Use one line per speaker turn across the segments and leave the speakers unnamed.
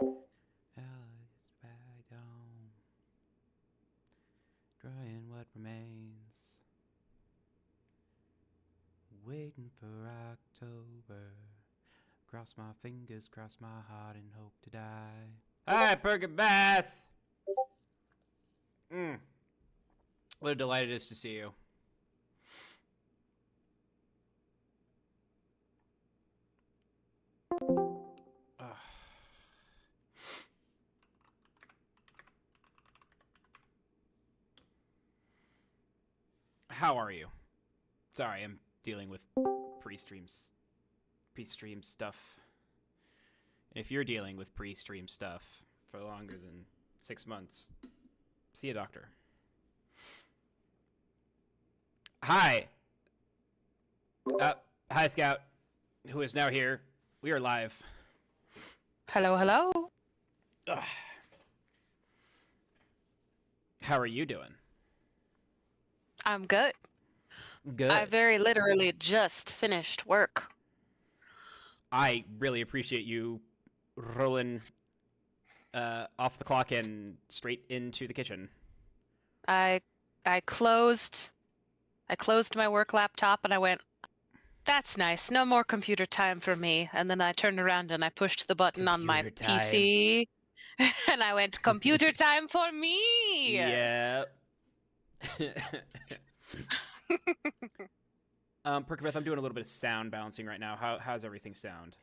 Alex back home, drying what remains, waiting for October. Cross my fingers, cross my heart, and hope to die. Hi, Perkabeth! What a delight it is to see you. Ugh. How are you? Sorry, I'm dealing with pre-stream stuff. And if you're dealing with pre-stream stuff for longer than 6 months, see a doctor. Hi. Hi, Scout, who is now here. We are live.
Hello, hello.
Ugh. How are you doing?
I'm good.
Good.
I very literally just finished work.
I really appreciate you rolling off the clock and straight into the kitchen.
I closed my work laptop and I went, that's nice. No more computer time for me. And then I turned around and I pushed the button on my
Computer time.
PC and I went, computer time for me.
Yeah. Perkabeth, I'm doing a little bit of sound balancing right now. How's everything sound?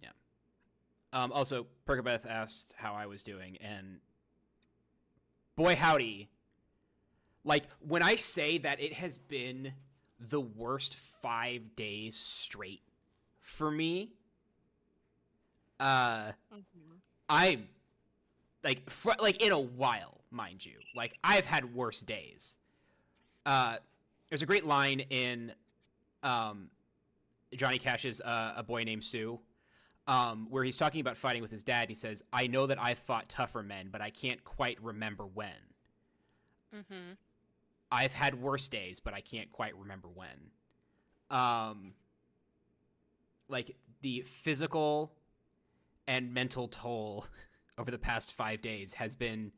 Yeah. Also, Perkabeth asked how I was doing, and boy howdy. Like, when I say that it has been the worst 5 days straight for me, I'm like in a while, mind you. Like, I've had worse days. There's a great line in Johnny Cash's A Boy Named Sue, where he's talking about fighting with his dad. He says, I know that I've fought tougher men, but I can't quite remember when.
Mm-hmm.
I've had worse days, but I can't quite remember when. Like, the physical and mental toll over the past 5 days has been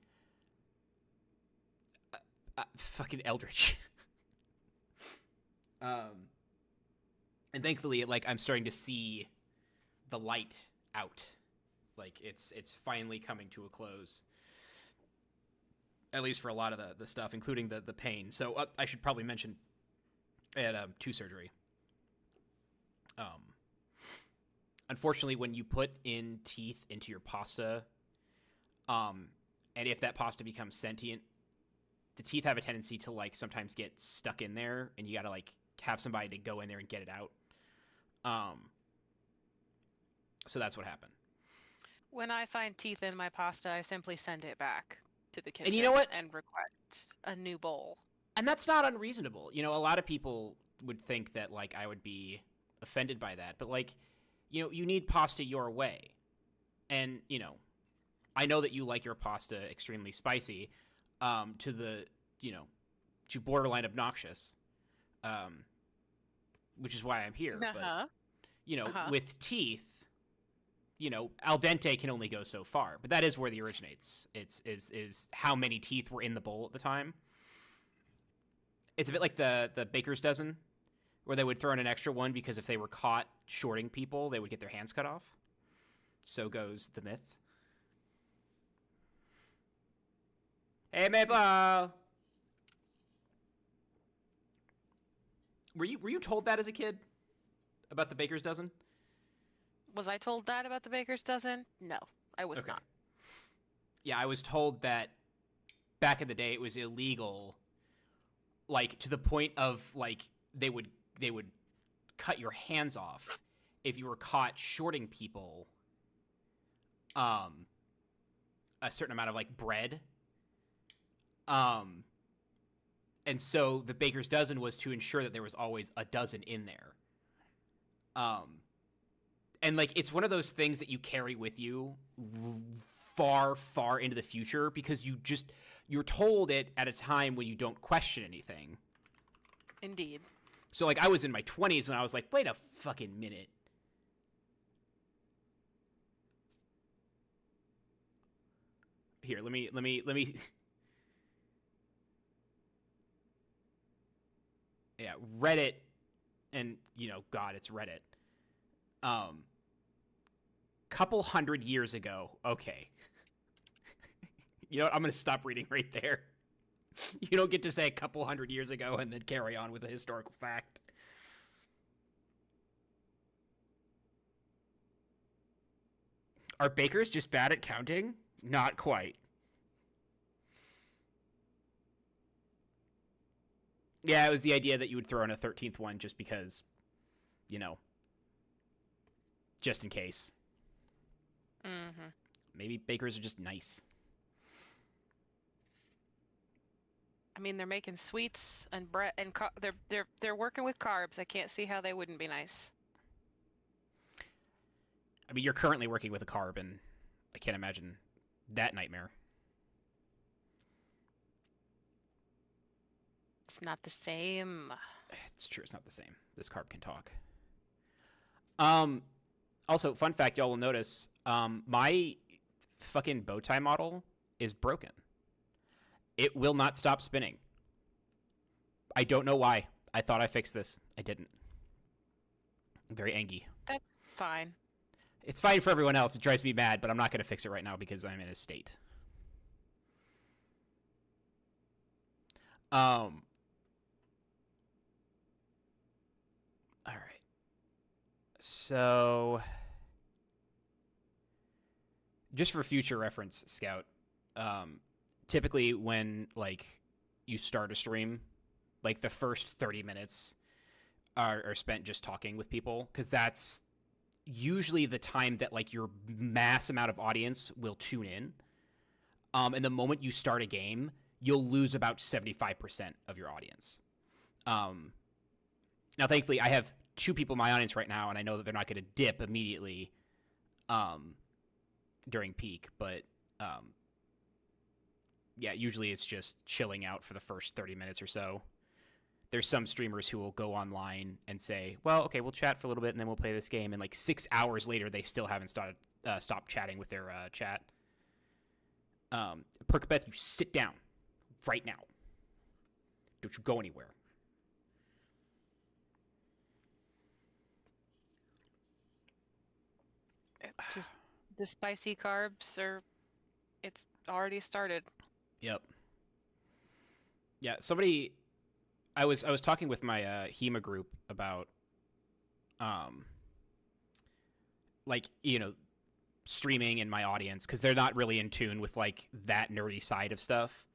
fucking eldritch. And thankfully, like, I'm starting to see the light out. Like, it's finally coming to a close. At least for a lot of the stuff, including the pain. So I should probably mention I had tooth surgery. Unfortunately, when you put in teeth into your pasta, and if that pasta becomes sentient, the teeth have a tendency to, like, sometimes get stuck in there, and you gotta, like, have somebody to go in there and get it out. So that's what happened.
When I find teeth in my pasta, I simply send it back to the kitchen
And you know what?
and request a new bowl.
And that's not unreasonable. You know, a lot of people would think that, like, I would be offended by that. But, like, you know, you need pasta your way. And, you know, I know that you like your pasta extremely spicy, to the, you know, to borderline obnoxious, which is why I'm here. But, you know, with teeth, you know, al dente can only go so far. But that is where the originates. Is how many teeth were in the bowl at the time. It's a bit like the baker's dozen, where they would throw in an extra one because if they were caught shorting people, they would get their hands cut off. So goes the myth. Hey, Maple! Were you told that as a kid? About the baker's dozen?
Was I told that about the baker's dozen? No, I was not.
Yeah, I was told that back in the day it was illegal, like, to the point of, like, they would cut your hands off if you were caught shorting people a certain amount of, like, bread. And so the baker's dozen was to ensure that there was always a dozen in there. And, like, it's one of those things that you carry with you far, far into the future because you're told it at a time when you don't question anything.
Indeed.
So, like, I was in my 20s when I was like, wait a fucking minute. Here, let me. Yeah, Reddit, and God, it's Reddit. Couple hundred years ago. Okay. I'm gonna stop reading right there. You don't get to say a couple hundred years ago and then carry on with a historical fact. Are bakers just bad at counting? Not quite. Yeah, it was the idea that you would throw in a 13th one just because, just in case.
Mm-hmm.
Maybe bakers are just nice.
I mean, they're making sweets and bread, and they're working with carbs. I can't see how they wouldn't be nice.
I mean, you're currently working with a carb, and I can't imagine that nightmare.
It's not the same.
It's true. It's not the same. This carb can talk. Also, fun fact, y'all will notice, my fucking bow tie model is broken. It will not stop spinning. I don't know why. I thought I fixed this. I didn't. I'm very angry.
That's fine.
It's fine for everyone else. It drives me mad, but I'm not going to fix it right now because I'm in a state. All right. So, just for future reference, Scout, typically when you start a stream, the first 30 minutes are spent just talking with people, because that's usually the time that your mass amount of audience will tune in. And the moment you start a game, you'll lose about 75% of your audience. Now, thankfully, I have 2 people in my audience right now, and I know that they're not going to dip immediately during peak, but yeah, usually it's just chilling out for the first 30 minutes or so. There's some streamers who will go online and say, well, okay, we'll chat for a little bit and then we'll play this game. And 6 hours later, they still haven't stopped chatting with their chat. Perkabeth, you sit down right now. Don't you go anywhere.
Just the spicy carbs it's already started.
Yep. Yeah, I was talking with my HEMA group about streaming and my audience, because they're not really in tune with that nerdy side of stuff.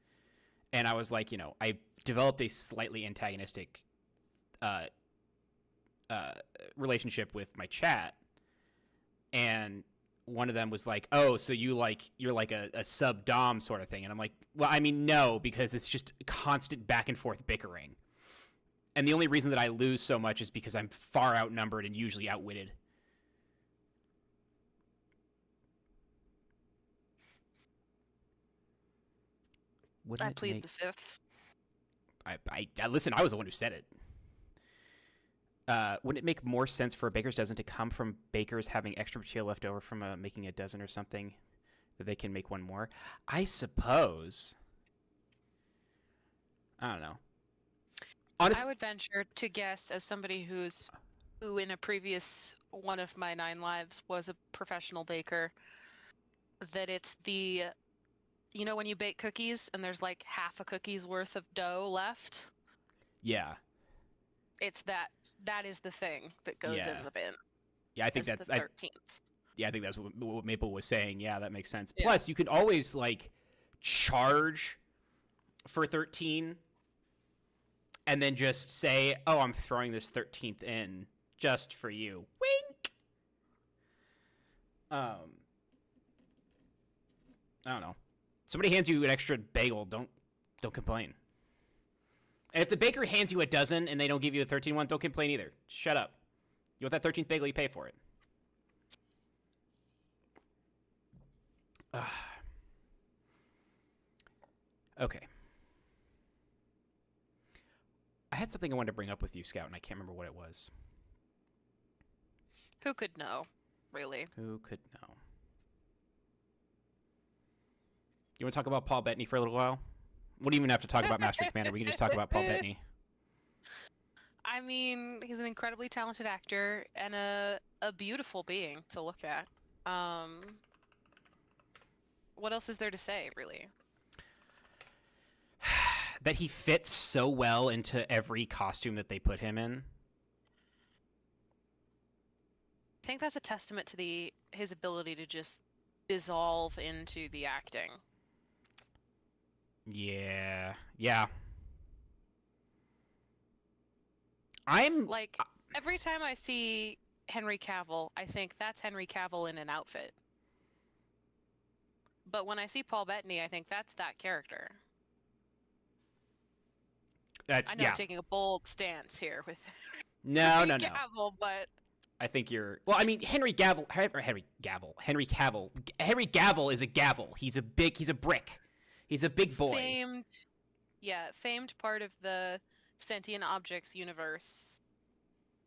And I was like, I developed a slightly antagonistic relationship with my chat, and one of them was like, oh, so you're a sub dom sort of thing. And I'm like, well, I mean, no, because it's just constant back and forth bickering. And the only reason that I lose so much is because I'm far outnumbered and usually outwitted.
I plead the fifth.
I listen, I was the one who said it. Wouldn't it make more sense for a baker's dozen to come from bakers having extra material left over from making a dozen or something, that they can make one more? I suppose. I don't know.
I would venture to guess, as somebody who in a previous one of my 9 lives was a professional baker, that it's the, when you bake cookies and there's half a cookie's worth of dough left?
Yeah.
It's that is the thing that goes in the bin.
Yeah, I think that's
the 13th.
I think that's what Maple was saying. Yeah, that makes sense. Yeah. Plus, you can always charge for 13 and then just say, oh, I'm throwing this 13th in just for you. Wink. I don't know. Somebody hands you an extra bagel, don't complain. And if the baker hands you a dozen and they don't give you a 13th one, don't complain either. Shut up. You want that 13th bagel, you pay for it. Okay. I had something I wanted to bring up with you, Scout, and I can't remember what it was.
Who could know, really?
Who could know? You want to talk about Paul Bettany for a little while? We don't even have to talk about Master Commander. We can just talk about Paul Bettany.
I mean, he's an incredibly talented actor and a beautiful being to look at. What else is there to say, really?
That he fits so well into every costume that they put him in.
I think that's a testament to his ability to just dissolve into the acting.
Yeah. I'm
like every time I see Henry Cavill, I think that's Henry Cavill in an outfit. But when I see Paul Bettany, I think that's that character. I know I'm taking a bold stance here with
Henry
Cavill, but
I think you're. Well, I mean, Henry Cavill is a gavel. He's a brick. He's a big boy.
Famed part of the sentient objects universe.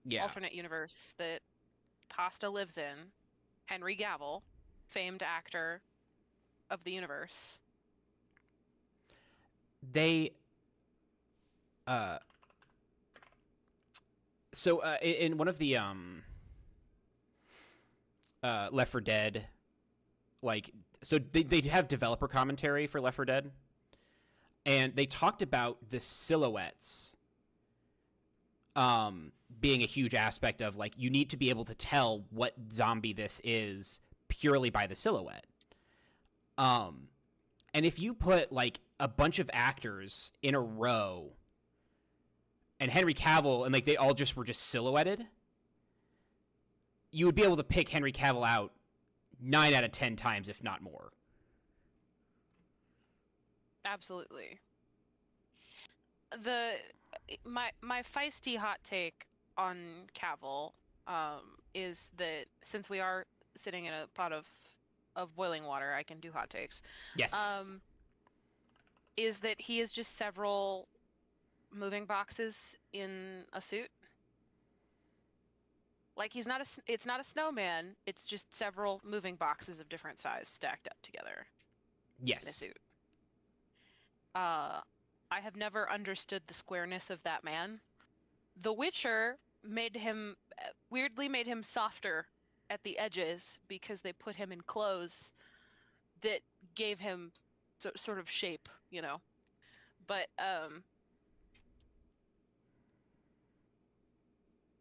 Yeah.
Alternate universe that Costa lives in. Henry Cavill, famed actor of the universe.
They so in one of the Left 4 Dead, like, so they have developer commentary for Left 4 Dead, and they talked about the silhouettes being a huge aspect of, like, you need to be able to tell what zombie this is purely by the silhouette. And if you put, like, a bunch of actors in a row and Henry Cavill, and, like, they all were just silhouetted, you would be able to pick Henry Cavill out 9 out of 10 times, if not more.
Absolutely. My feisty hot take on Cavill is that since we are sitting in a pot of boiling water, I can do hot takes.
Yes.
Is that he is just several moving boxes in a suit. Like, it's not a snowman, it's just several moving boxes of different size stacked up together.
Yes.
In a suit. I have never understood the squareness of that man. The Witcher weirdly made him softer at the edges because they put him in clothes that gave him sort of shape, you know. But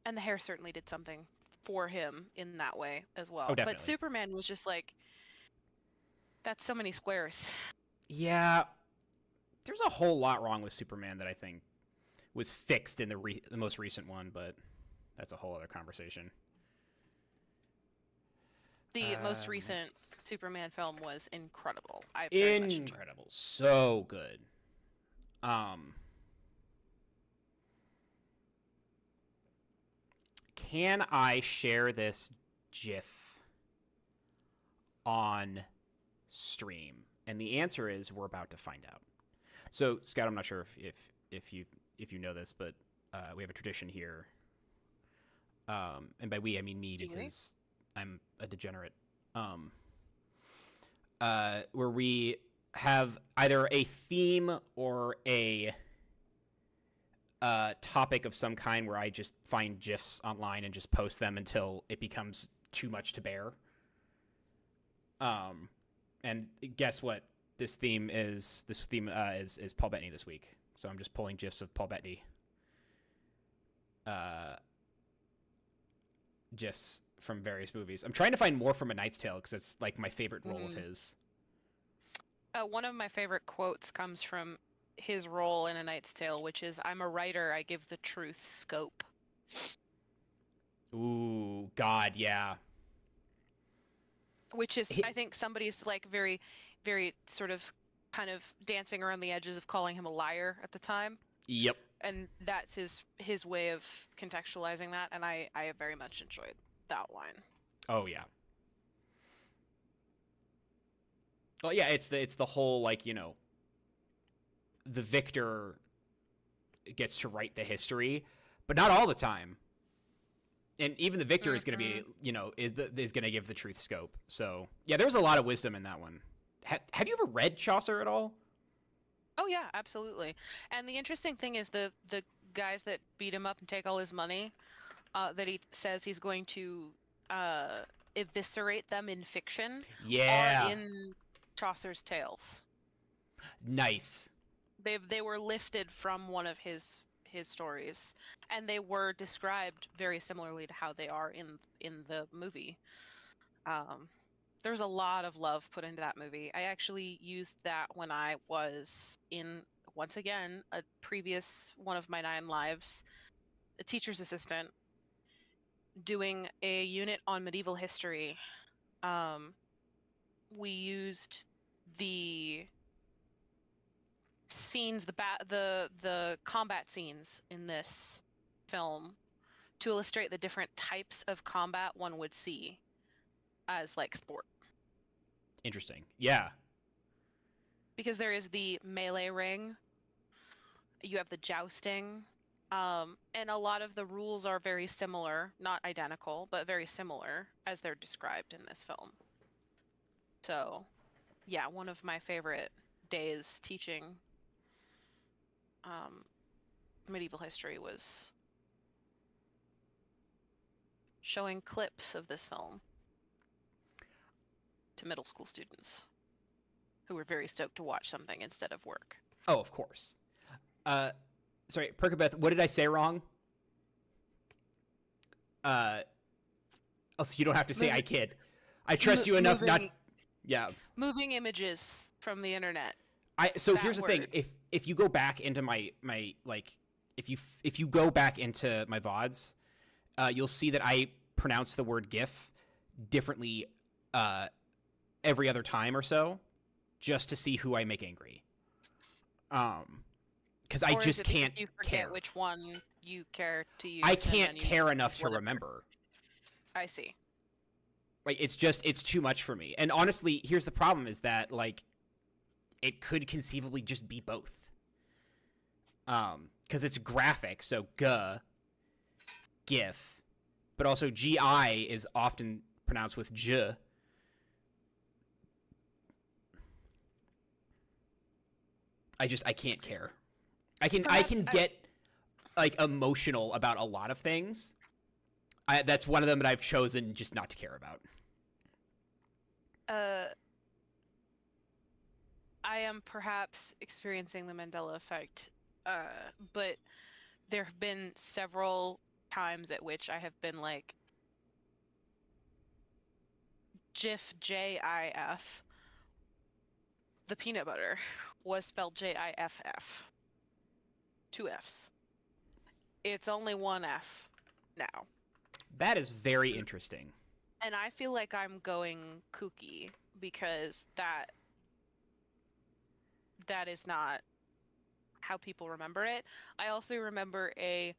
and the hair certainly did something for him in that way as well.
Oh, definitely.
But Superman was just like, that's so many squares.
Yeah. There's a whole lot wrong with Superman that I think was fixed in the most recent one, but that's a whole other conversation.
The most recent Superman film was incredible. I very much enjoyed it.
So good. Can I share this GIF on stream? And the answer is we're about to find out. So, Scott, I'm not sure if you know this, but we have a tradition here, and by we I mean me because I'm a degenerate. Where we have either a theme or a topic of some kind where I just find GIFs online and just post them until it becomes too much to bear. And guess what? This theme is Paul Bettany this week. So I'm just pulling GIFs of Paul Bettany. GIFs from various movies. I'm trying to find more from A Knight's Tale because it's like my favorite role of his.
One of my favorite quotes comes from his role in A Knight's Tale, which is, "I'm a writer, I give the truth scope."
Ooh, God, yeah.
Which is, I think somebody's like very, very sort of kind of dancing around the edges of calling him a liar at the time.
Yep.
And that's his way of contextualizing that, and I very much enjoyed that line.
Oh yeah. Well, yeah, it's the whole, like, you know, the victor gets to write the history, but not all the time. And even the victor is going to be, you know, is going to give the truth scope. So yeah, there's a lot of wisdom in that one. have you ever read Chaucer at all?
Oh yeah, absolutely. And the interesting thing is the guys that beat him up and take all his money, that he says he's going to eviscerate them in fiction, are in Chaucer's tales.
Nice.
They were lifted from one of his stories, and they were described very similarly to how they are in the movie. There's a lot of love put into that movie. I actually used that when I was in, once again, a previous one of my 9 lives, a teacher's assistant, doing a unit on medieval history. We used the scenes, the combat scenes in this film to illustrate the different types of combat one would see as like sport.
Interesting. Yeah.
Because there is the melee ring, you have the jousting, and a lot of the rules are very similar, not identical, but very similar as they're described in this film. So, yeah, one of my favorite days teaching medieval history was showing clips of this film to middle school students who were very stoked to watch something instead of work.
Oh, of course. Sorry, Perkabeth, what did I say wrong? Also, you don't have to say I kid. I trust you enough not... Yeah.
Moving images from the internet.
So here's the thing. If you go back into my like, if you go back into my VODs, you'll see that I pronounce the word GIF differently every other time or so, just to see who I make angry. Because I just can't
you forget which one you care to use.
I can't care enough to remember.
I see.
Like, it's too much for me. And honestly, here's the problem is that, like, it could conceivably just be both. Because it's graphic, so GIF, but also GI is often pronounced with J. I can't care. I can get like emotional about a lot of things. That's one of them that I've chosen just not to care about.
I am perhaps experiencing the Mandela effect, but there have been several times at which I have been like, GIF, J-I-F, the peanut butter was spelled J-I-F-F. 2 Fs. It's only 1 F now.
That is very interesting.
And I feel like I'm going kooky because that is not how people remember it. I also remember a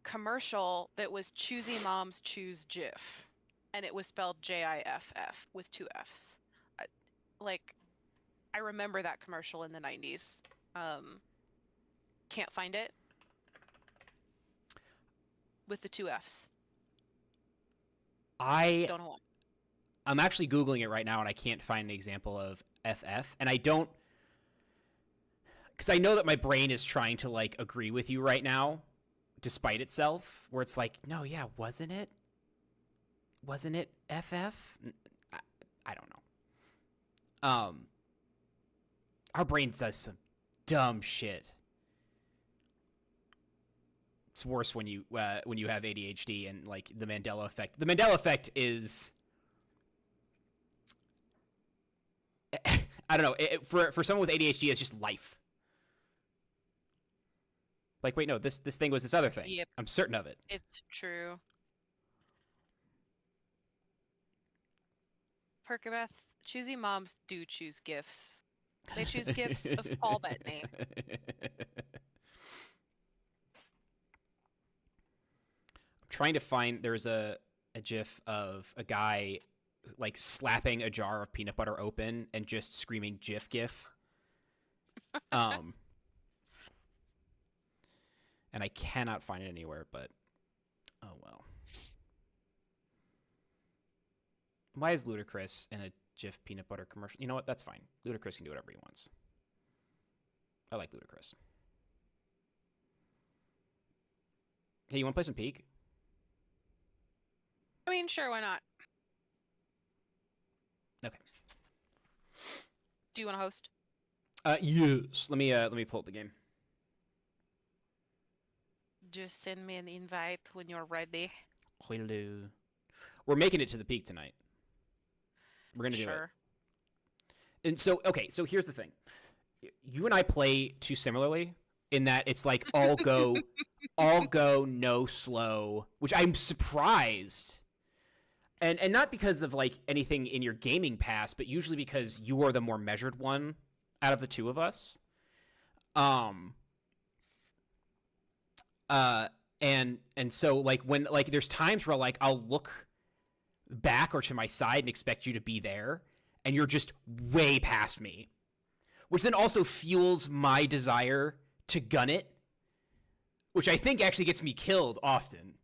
commercial that was Choosy Moms Choose GIF, and it was spelled J-I-F-F with 2 Fs. I remember that commercial in the 90s. Can't find it with the 2 Fs.
I
don't know why.
I'm actually Googling it right now, and I can't find an example of FF, and I don't, because I know that my brain is trying to like agree with you right now, despite itself, where it's like, no, yeah, wasn't it FF? I don't know. Our brain does some dumb shit. It's worse when you have ADHD and like the Mandela effect. The Mandela effect is, I don't know. For someone with ADHD, it's just life. Like, wait, no, this thing was this other thing.
Yep.
I'm certain of it.
It's true. Perkabeth, choosy moms do choose gifts. They choose gifts of Paul Bettany.
I'm trying to find, there's a GIF of a guy like slapping a jar of peanut butter open and just screaming GIF. And I cannot find it anywhere, but oh well. Why is Ludacris in a Jif peanut butter commercial. You know what? That's fine. Ludacris can do whatever he wants. I like Ludacris. Hey, you want to play some Peak?
I mean, sure, why not?
Okay.
Do you want to host?
Yes. Let me pull up the game.
Just send me an invite when you're ready.
Hello. We're making it to the Peak tonight. We're gonna do it. And so, okay, so here's the thing. You and I play too similarly in that it's like all go, no slow, which I'm surprised. And not because of like anything in your gaming past, but usually because you are the more measured one out of the two of us. And so like when like there's times where like I'll look back or to my side and expect you to be there, and you're just way past me, which then also fuels my desire to gun it, which I think actually gets me killed often.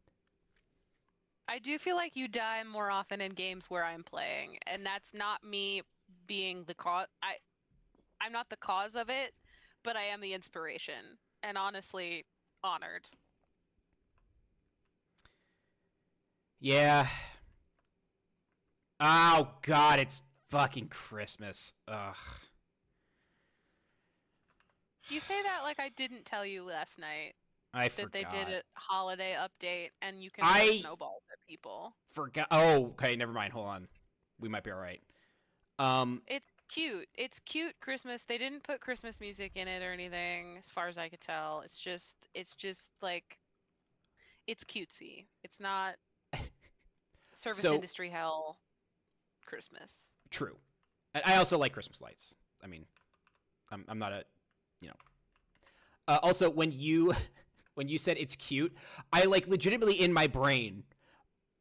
I do feel like you die more often in games where I'm playing, and that's not me being the cause. I'm not the cause of it, but I am the inspiration, and honestly, honored.
Yeah. Oh, God, it's fucking Christmas. Ugh.
You say that like I didn't tell you last night.
I forgot.
That they did a holiday update and you can throw snowballs at people.
Forgot. Oh, okay, never mind. Hold on. We might be all right.
It's cute. It's cute Christmas. They didn't put Christmas music in it or anything, as far as I could tell. It's just like, it's cutesy. It's not service industry hell Christmas.
True. And I also like Christmas lights. I mean, I'm not a, you know. Also, when you said it's cute, I like legitimately in my brain,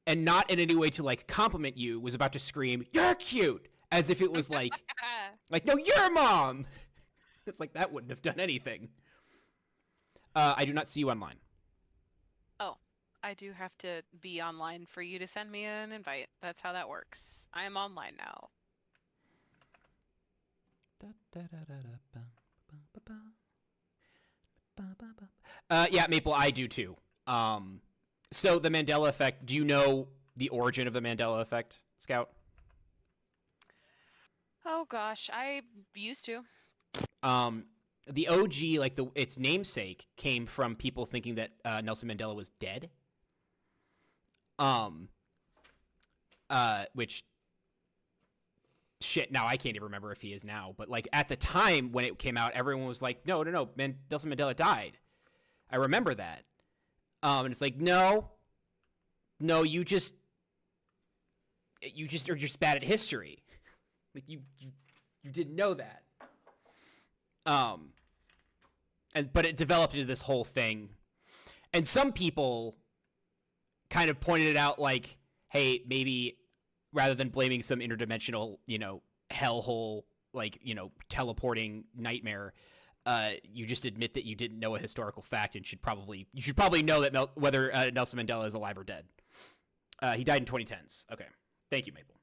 and not in any way to like compliment you, was about to scream, "You're cute," as if it was like, like, no, you're mom. It's like that wouldn't have done anything. I do not see you online.
Oh, I do have to be online for you to send me an invite. That's how that works. I am online now.
Yeah, Maple, I do too. So the Mandela effect, do you know the origin of the Mandela effect, Scout?
Oh gosh, I used to.
The OG, like its namesake, came from people thinking that Nelson Mandela was dead. Which shit, now I can't even remember if he is now, but like at the time when it came out, everyone was like, no, Nelson Mandela died. I remember that. And it's like, no, you just are just bad at history. Like you didn't know that. But it developed into this whole thing. And some people kind of pointed it out like, hey, maybe rather than blaming some interdimensional, hellhole, like, teleporting nightmare, you just admit that you didn't know a historical fact and you should probably know that whether Nelson Mandela is alive or dead. He died in 2010s. Okay. Thank you, Maple.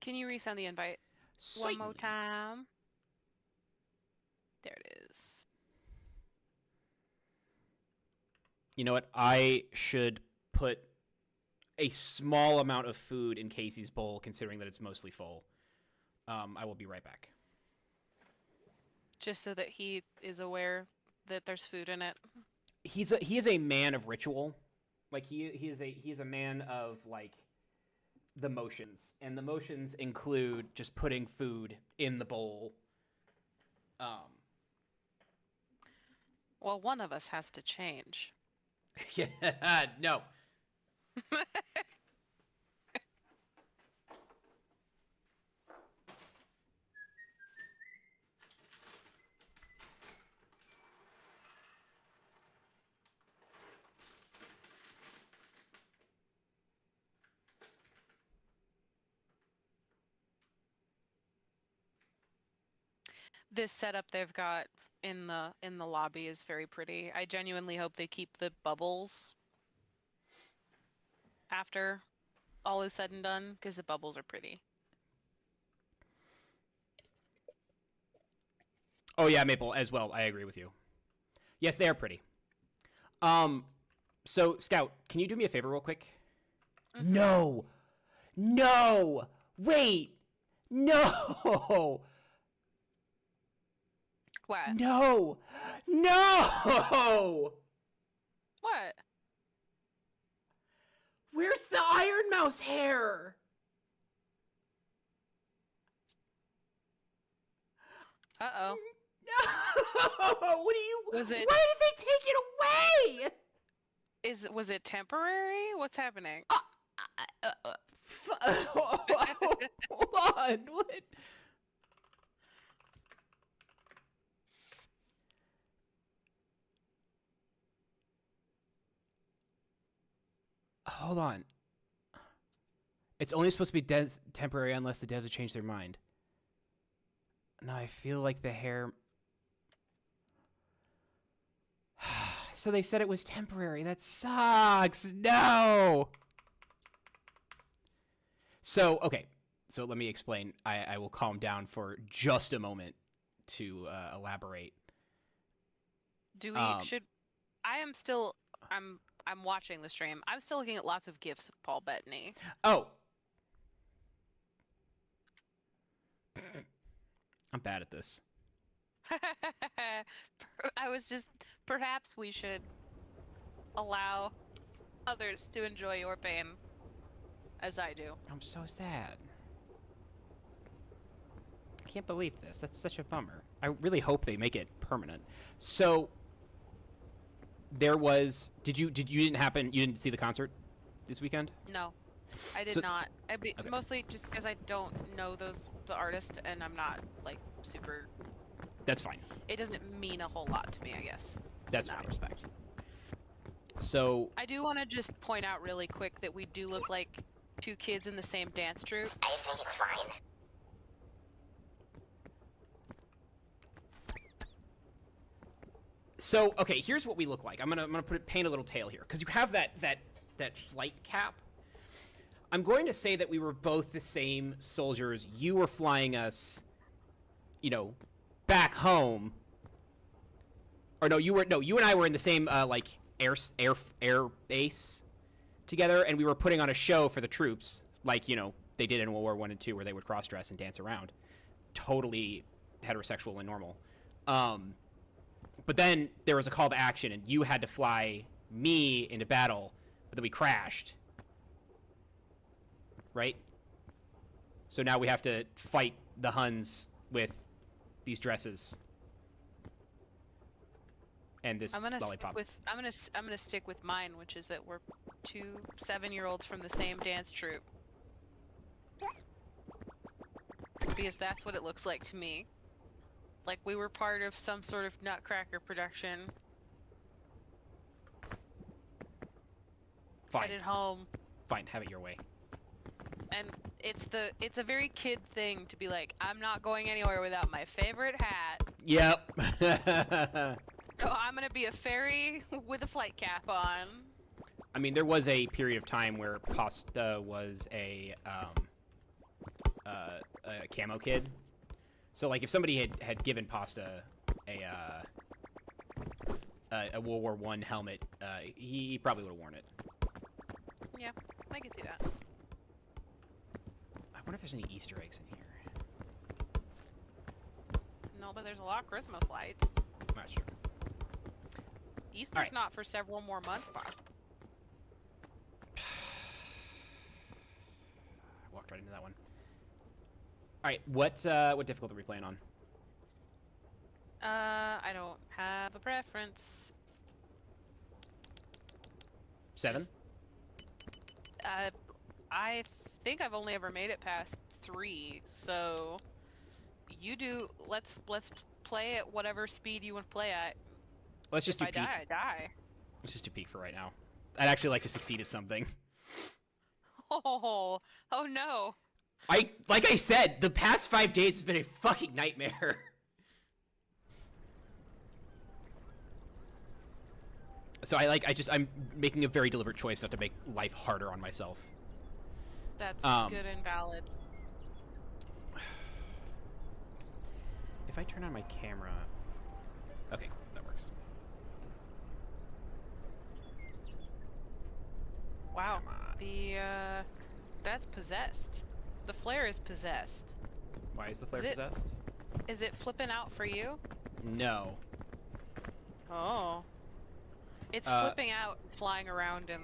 Can you resend the invite one more time? There it is.
You know what? I should put a small amount of food in Casey's bowl, considering that it's mostly full. I will be right back.
Just so that he is aware that there's food in it.
He is a man of ritual. Like he is a man of like the motions, and the motions include just putting food in the bowl.
Well, one of us has to change.
Yeah, no.
This setup they've got in the lobby is very pretty. I genuinely hope they keep the bubbles after all is said and done, because the bubbles are pretty.
Oh yeah, Maple as well. I agree with you. Yes, they are pretty. So Scout, can you do me a favor real quick? Mm-hmm. No, wait, no.
What?
No.
What?
Where's the Iron Mouse hair?
Uh-oh.
No! What do you...
Why did
they take it away?
Was it temporary? What's happening?
Hold on. What? Hold on. It's only supposed to be temporary unless the devs have changed their mind. No, I feel like the hair... So they said it was temporary. That sucks. No! So, okay. So let me explain. I will calm down for just a moment to elaborate.
Do we... should... I am still... I'm watching the stream. I'm still looking at lots of GIFs of Paul Bettany.
Oh. I'm bad at this.
I was just... Perhaps we should allow others to enjoy your pain as I do.
I'm so sad. I can't believe this. That's such a bummer. I really hope they make it permanent. So... There was... You didn't see the concert this weekend?
No, I did not. Okay. Mostly just because I don't know the artist, and I'm not, like, super...
That's fine.
It doesn't mean a whole lot to me, I guess.
That's
fine.
In that
respect.
So...
I do want to just point out really quick that we do look like two kids in the same dance troupe.
I think it's fine.
So, okay, here's what we look like. I'm gonna paint a little tale here, because you have that flight cap. I'm going to say that we were both the same soldiers. You were flying us, back home. Or no, you and I were in the same like air base together, and we were putting on a show for the troops, like they did in World War I and II, where they would cross dress and dance around, totally heterosexual and normal. But then there was a call to action, and you had to fly me into battle, but then we crashed. Right? So now we have to fight the Huns with these dresses and this lollipop.
I'm gonna stick with mine, which is that we're two 7-year-olds from the same dance troupe, because that's what it looks like to me. Like we were part of some sort of Nutcracker production.
Fine.
Headed home.
Fine, have it your way.
And it's a very kid thing to be like, I'm not going anywhere without my favorite hat.
Yep.
So I'm gonna be a fairy with a flight cap on.
I mean, there was a period of time where Pasta was a camo kid. So, like, if somebody had given Pasta a World War I helmet, he probably would have worn it.
Yeah, I can see that.
I wonder if there's any Easter eggs in here.
No, but there's a lot of Christmas lights.
That's true.
Easter's not for several more months, boss.
I walked right into that one. All right, what difficulty are we playing on?
I don't have a preference.
7?
I think I've only ever made it past 3, so you do. Let's play at whatever speed you want to play at.
Let's just do peak.
I die.
Let's just do peak for right now. I'd actually like to succeed at something.
Oh no.
Like I said, the past 5 days has been a fucking nightmare. So I'm making a very deliberate choice not to make life harder on myself.
That's good and valid.
If I turn on my camera... Okay, cool. That works.
Wow. That's possessed. The flare is possessed.
Why is the flare possessed?
Is it flipping out for you?
No.
Oh. It's flipping out, flying around in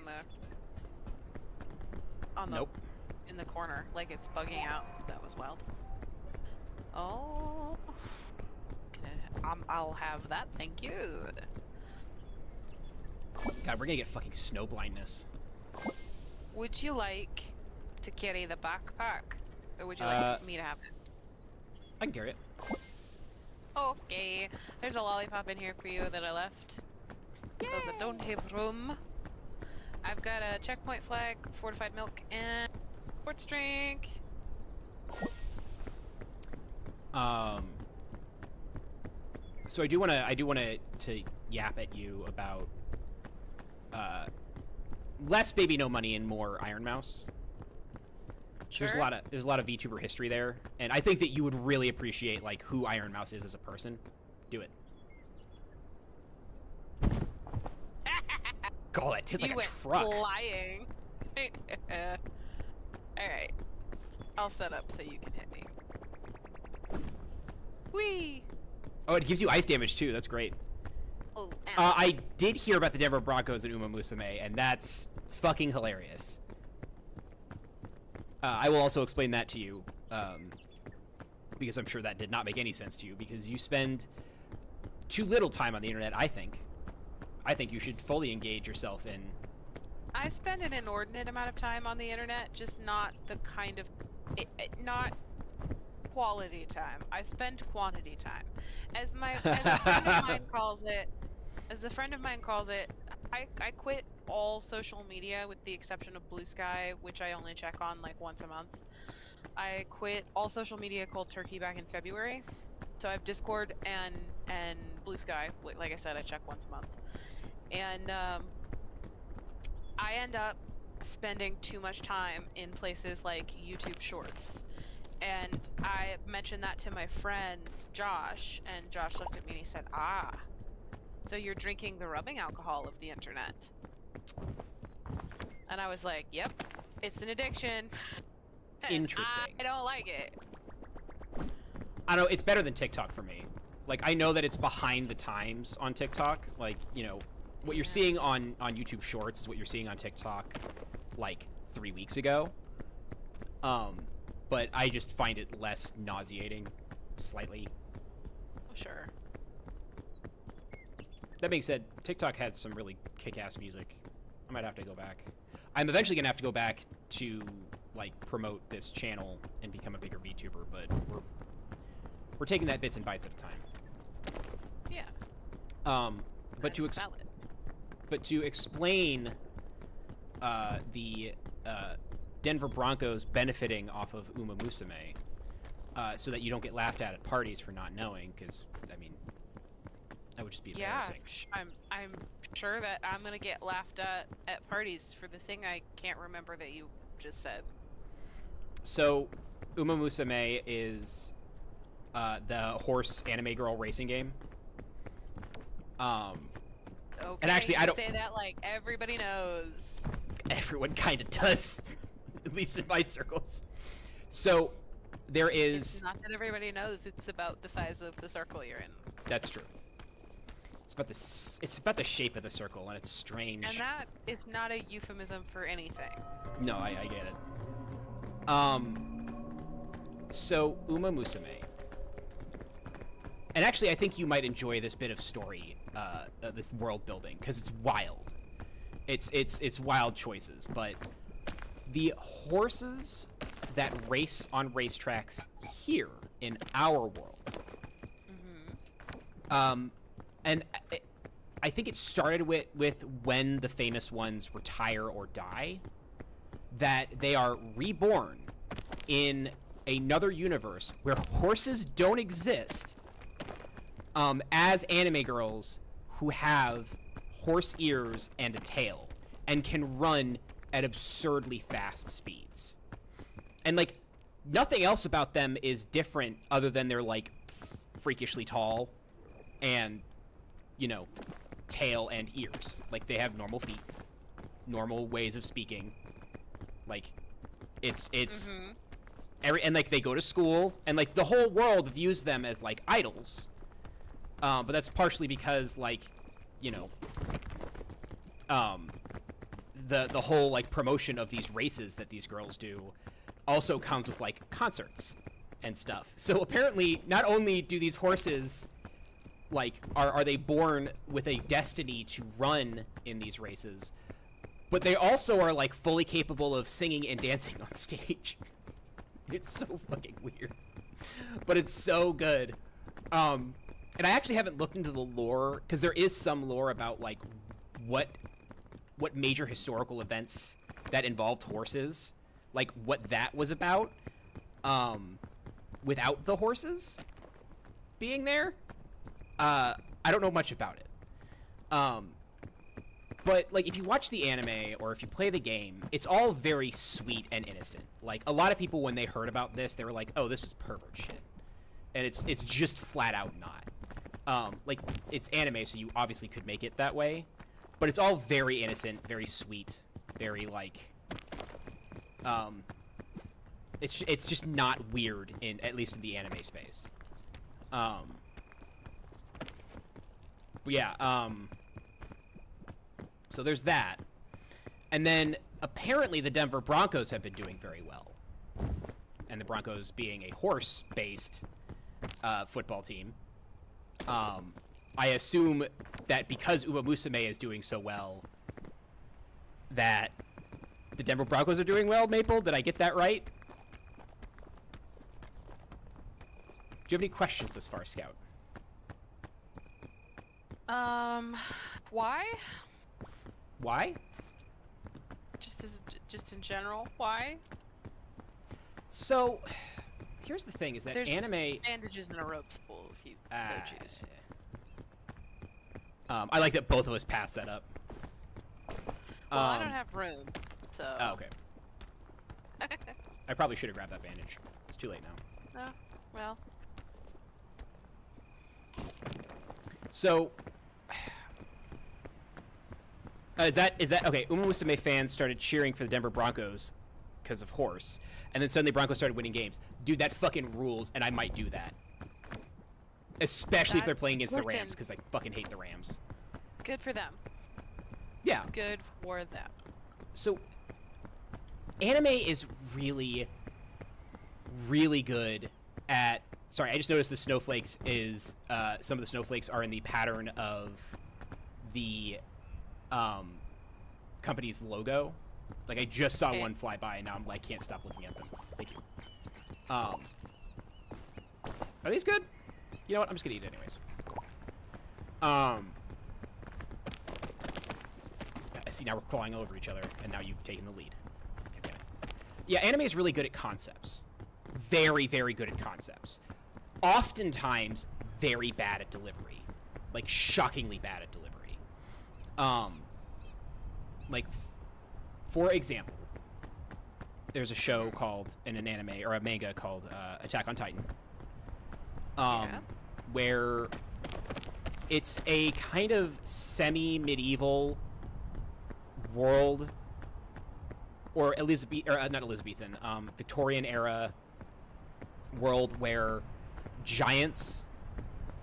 the corner, like it's bugging out. That was wild. Oh. I'll have that, thank you.
God, we're gonna get fucking snow blindness.
Would you like to carry the backpack? Or would you like me to have it?
I can carry it.
Okay. There's a lollipop in here for you that I left. Yay! Those that don't have room. I've got a checkpoint flag, fortified milk, and sports drink.
So I do wanna to yap at you about less Baby No Money and more Iron Mouse.
Sure.
There's a lot of VTuber history there, and I think that you would really appreciate like who Iron Mouse is as a person. Do it. God, that tastes like a truck.
Flying. Alright. I'll set up so you can hit me. Whee!
Oh, it gives you ice damage too. That's great.
Oh,
I did hear about the Denver Broncos and Uma Musume, and that's fucking hilarious. I will also explain that to you, because I'm sure that did not make any sense to you, because you spend too little time on the internet, I think. I think you should fully engage yourself in...
I spend an inordinate amount of time on the internet, just not the kind of... not quality time. I spend quantity time. As a friend of mine calls it, I quit all social media with the exception of Blue Sky, which I only check on like once a month. I quit all social media cold turkey back in February. So I have Discord and Blue Sky. Like I said, I check once a month. And I end up spending too much time in places like YouTube Shorts. And I mentioned that to my friend Josh, and Josh looked at me and he said, "Ah, so you're drinking the rubbing alcohol of the internet." And I was like, "Yep, it's an addiction."
Interesting.
I don't like it.
I don't know, it's better than TikTok for me. Like, I know that it's behind the times on TikTok. Like, you know, what you're seeing on YouTube Shorts is what you're seeing on TikTok, like, 3 weeks ago. But I just find it less nauseating, slightly.
Sure.
That being said, TikTok has some really kick-ass music. I might have to go back. I'm eventually gonna have to go back to, like, promote this channel and become a bigger VTuber, but we're taking that bits and bytes at a time.
Yeah.
But to explain the Denver Broncos benefiting off of Uma Musume, so that you don't get laughed at parties for not knowing, because I mean, that would just be embarrassing.
Yeah, I'm sure that I'm gonna get laughed at parties for the thing I can't remember that you just said.
So, Uma Musume is the horse anime girl racing game.
Okay,
and actually, I don't
say that like everybody knows.
Everyone kind of does, at least in my circles. So, there is.
It's not that everybody knows. It's about the size of the circle you're in.
That's true. It's about the shape of the circle, and it's strange.
And that is not a euphemism for anything.
No, I get it. So Uma Musume, and actually, I think you might enjoy this bit of story, this world building, because it's wild. It's wild choices, but the horses that race on racetracks here in our world. Mm-hmm. And I think it started with when the famous ones retire or die, that they are reborn in another universe where horses don't exist, as anime girls who have horse ears and a tail and can run at absurdly fast speeds. And like nothing else about them is different other than they're like freakishly tall and, you know, tail and ears. Like they have normal feet, normal ways of speaking. Like it's and like they go to school, and like the whole world views them as like idols. But that's partially because like, you know, the whole like promotion of these races that these girls do also comes with like concerts and stuff. So apparently not only do these horses like are they born with a destiny to run in these races, but they also are like fully capable of singing and dancing on stage. It's so fucking weird, but it's so good. And I actually haven't looked into the lore, because there is some lore about like what major historical events that involved horses, like what that was about, without the horses being there. I don't know much about it. But like if you watch the anime or if you play the game, it's all very sweet and innocent. Like a lot of people, when they heard about this, they were like, "Oh, this is pervert shit," and it's just flat out not. Like it's anime, so you obviously could make it that way, but it's all very innocent, very sweet, very like, it's just not weird at least in the anime space. Yeah. So there's that. And then apparently the Denver Broncos have been doing very well. And the Broncos being a horse-based football team. I assume that because Uma Musume is doing so well, that the Denver Broncos are doing well, Maple? Did I get that right? Do you have any questions this far, Scout?
Why?
Why?
Just in general, why?
So, here's the thing: is that
There's
anime
bandages in a rope spool if you so choose.
I like that both of us passed that up.
Well, I don't have room, so.
Oh, okay. I probably should have grabbed that bandage. It's too late now.
Oh, well.
So, is that okay? Uma Musume fans started cheering for the Denver Broncos because of horse, and then suddenly Broncos started winning games. Dude, that fucking rules, and I might do that. Especially if they're playing against the Rams, because I fucking hate the Rams.
Good for them.
Yeah.
Good for them.
So, anime is really, really good at... Sorry, I just noticed the snowflakes is... some of the snowflakes are in the pattern of the company's logo. Like, I just saw one fly by, and now I'm like, can't stop looking at them. Thank you. Are these good? You know what? I'm just gonna eat it anyways. I see now we're crawling over each other, and now you've taken the lead. God damn it. Yeah, anime is really good at concepts. Very, very good at concepts. Oftentimes, very bad at delivery. Like, shockingly bad at delivery. Like, for example, there's a show called, in an anime, or a manga called Attack on Titan. Where it's a kind of semi-medieval world, or not Elizabethan, Victorian era world where giants,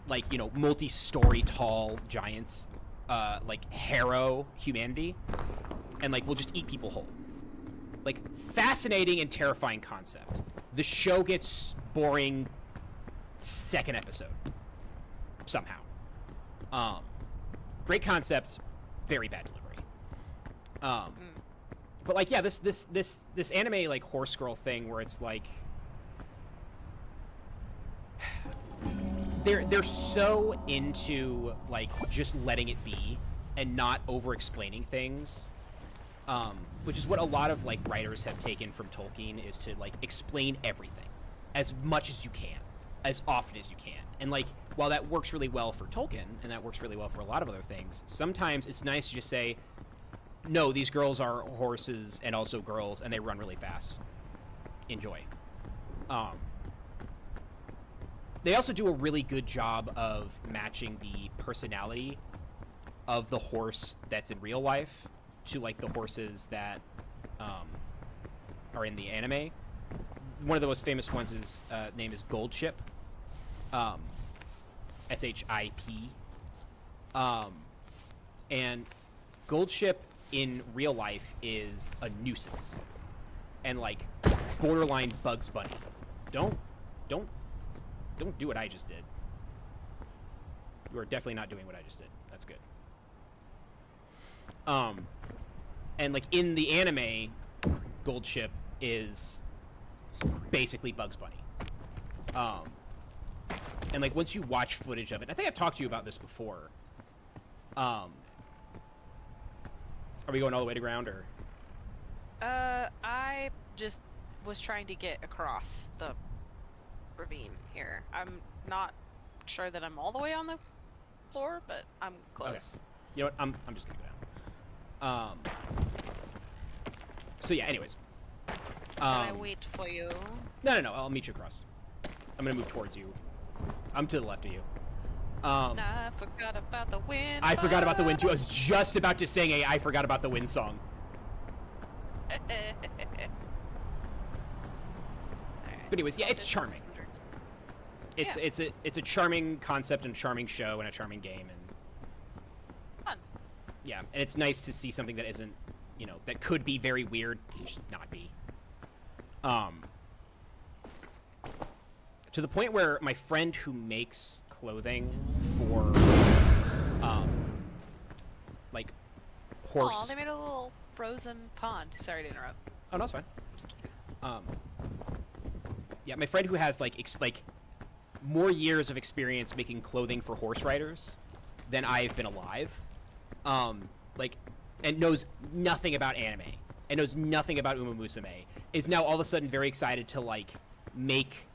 like, you know, multi-story tall giants, like, harrow humanity, and, like, will just eat people whole. Like, fascinating and terrifying concept. The show gets boring second episode. Somehow. Great concept, very bad delivery. But like, yeah, this anime like horse girl thing where it's like they're so into like just letting it be and not over explaining things. Which is what a lot of like writers have taken from Tolkien, is to like explain everything as much as you can, as often as you can. And like, while that works really well for Tolkien, and that works really well for a lot of other things, sometimes it's nice to just say, no, these girls are horses and also girls, and they run really fast. enjoy. They also do a really good job of matching the personality of the horse that's in real life to like the horses that are in the anime. One of the most famous ones is name is Goldship, S-H-I-P, and Goldship in real life is a nuisance and like borderline Bugs Bunny. Don't do what I just did. You are definitely not doing what I just did. That's good. And like in the anime, Goldship is basically Bugs Bunny. And like once you watch footage of it, I think I've talked to you about this before. Are we going all the way to ground or?
I just was trying to get across the ravine here. I'm not sure that I'm all the way on the floor, but I'm close. Okay.
You know what? I'm just gonna go down. So yeah. Anyways.
Can I wait for you?
No. I'll meet you across. I'm gonna move towards you. I'm to the left of you.
I forgot about the wind.
I forgot about the wind too. I was just about to sing a I forgot about the wind song. But anyways, yeah, it's charming. It's a charming concept and a charming show and a charming game and
fun.
Yeah, and it's nice to see something that isn't, you know, that could be very weird, just not be. To the point where my friend who makes clothing for like horse.
Oh, they made a little frozen pond. Sorry to interrupt.
Oh no, it's fine. Yeah, my friend who has like more years of experience making clothing for horse riders than I've been alive, like, and knows nothing about anime and knows nothing about Uma Musume, is now all of a sudden very excited to like make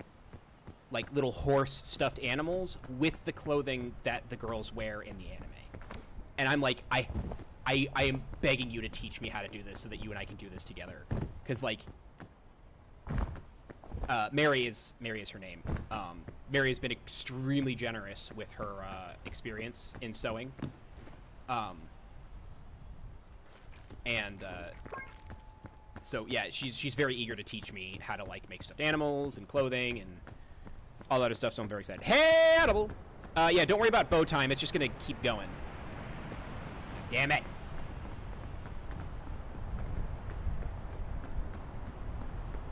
like little horse stuffed animals with the clothing that the girls wear in the anime. And I'm like, I am begging you to teach me how to do this so that you and I can do this together. Because like, Mary is her name. Mary has been extremely generous with her experience in sewing. So yeah, she's very eager to teach me how to like make stuffed animals and clothing and all that other stuff, so I'm very excited. Hey, edible! Yeah, don't worry about bow time. It's just gonna keep going. Damn it.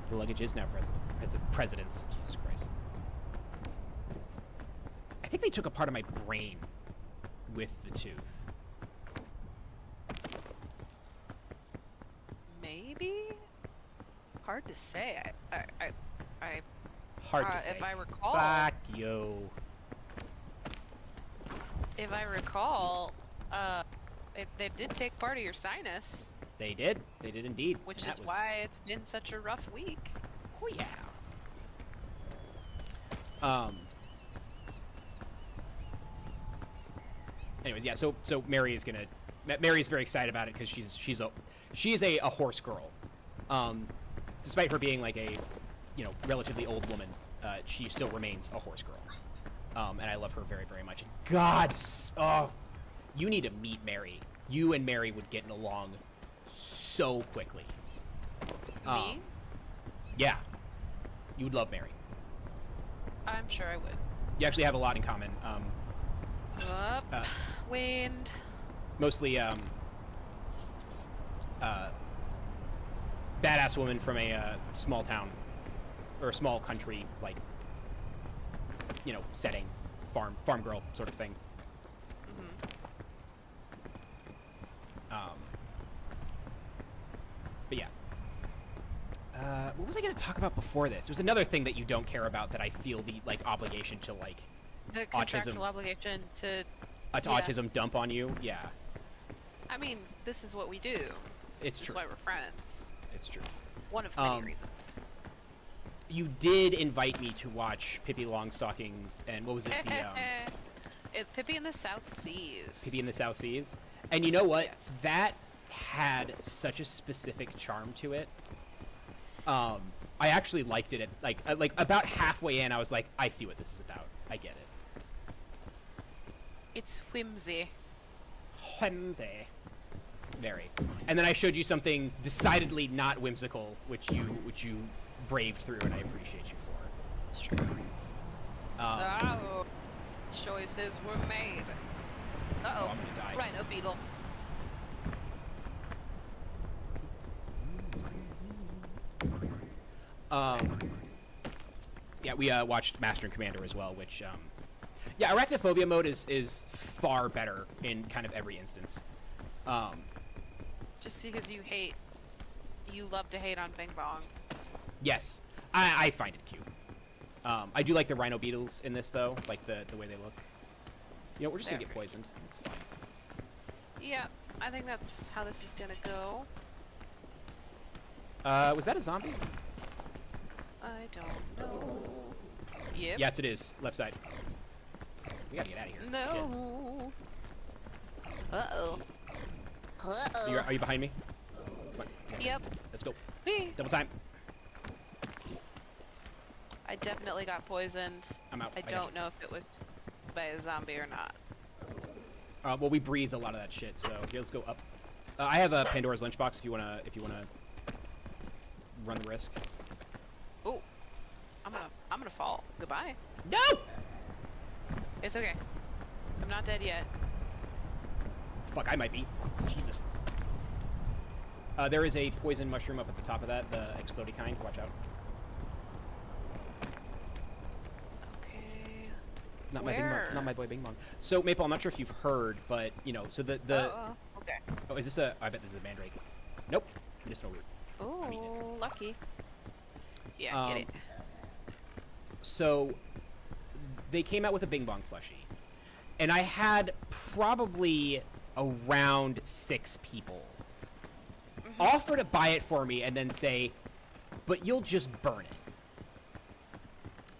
The luggage is now president's. Jesus Christ. I think they took a part of my brain with the tooth.
Maybe? Hard to say.
Hard to say.
If I recall.
Fuck you.
If I recall, they did take part of your sinus.
They did. They did indeed.
Which is why it's been such a rough week.
Oh yeah. Anyways, yeah. So Mary is gonna. Mary's very excited about it because she is a horse girl. Despite her being like a, you know, relatively old woman, she still remains a horse girl. And I love her very, very much. God, you need to meet Mary. You and Mary would get along so quickly.
Me?
Yeah. You would love Mary.
I'm sure I would.
You actually have a lot in common.
Wind.
Mostly, badass woman from a small town or a small country, like, you know, setting, farm girl sort of thing. But yeah. What was I going to talk about before this? There's another thing that you don't care about that I feel the like obligation to like
the contractual obligation to
autism dump on you. Yeah.
I mean, this is what we do.
It's true.
That's why we're friends.
It's true.
One of many reasons.
You did invite me to watch Pippi Longstockings and what was it?
It's Pippi in the South Seas.
Pippi in the South Seas. And you know what?
Yes.
That had such a specific charm to it. I actually liked it. Like about halfway in, I was like, I see what this is about. I get it.
It's whimsy.
Whimsy. Very. And then I showed you something decidedly not whimsical, which you braved through, and I appreciate you for.
It's true. Choices were made. Uh-oh.
I'm gonna die.
Rhino beetle.
Yeah, we watched Master and Commander as well, which yeah, Arachnophobia mode is far better in kind of every instance.
Just because you love to hate on Bing Bong.
Yes, I find it cute. I do like the Rhino Beetles in this though, like the way they look. You know, we're just gonna get poisoned. It's fine.
Yeah, I think that's how this is gonna go.
Was that a zombie?
I don't know. Yep.
Yes, it is. Left side. We gotta get out of here.
No. Uh-oh. Uh-oh.
Are you behind me? Come on.
Yep.
Let's go.
Whee.
Double time.
I definitely got poisoned.
I'm out.
I don't know if it was by a zombie or not.
Well, we breathed a lot of that shit, so here, let's go up. I have a Pandora's lunchbox if you wanna run the risk.
Ooh. I'm gonna fall. Goodbye.
No!
It's okay. I'm not dead yet.
Fuck, I might be. Jesus. There is a poison mushroom up at the top of that, the explodey kind. Watch out.
Okay.
Not my boy Bing Bong. So Maple, I'm not sure if you've heard, but you know, so the
okay.
Oh, is this a? I bet this is a mandrake. Nope. Medicinal root.
Oh, lucky. Yeah, get it.
So they came out with a Bing Bong plushie, and I had probably around 6 people offer to buy it for me and then say, but you'll just burn it.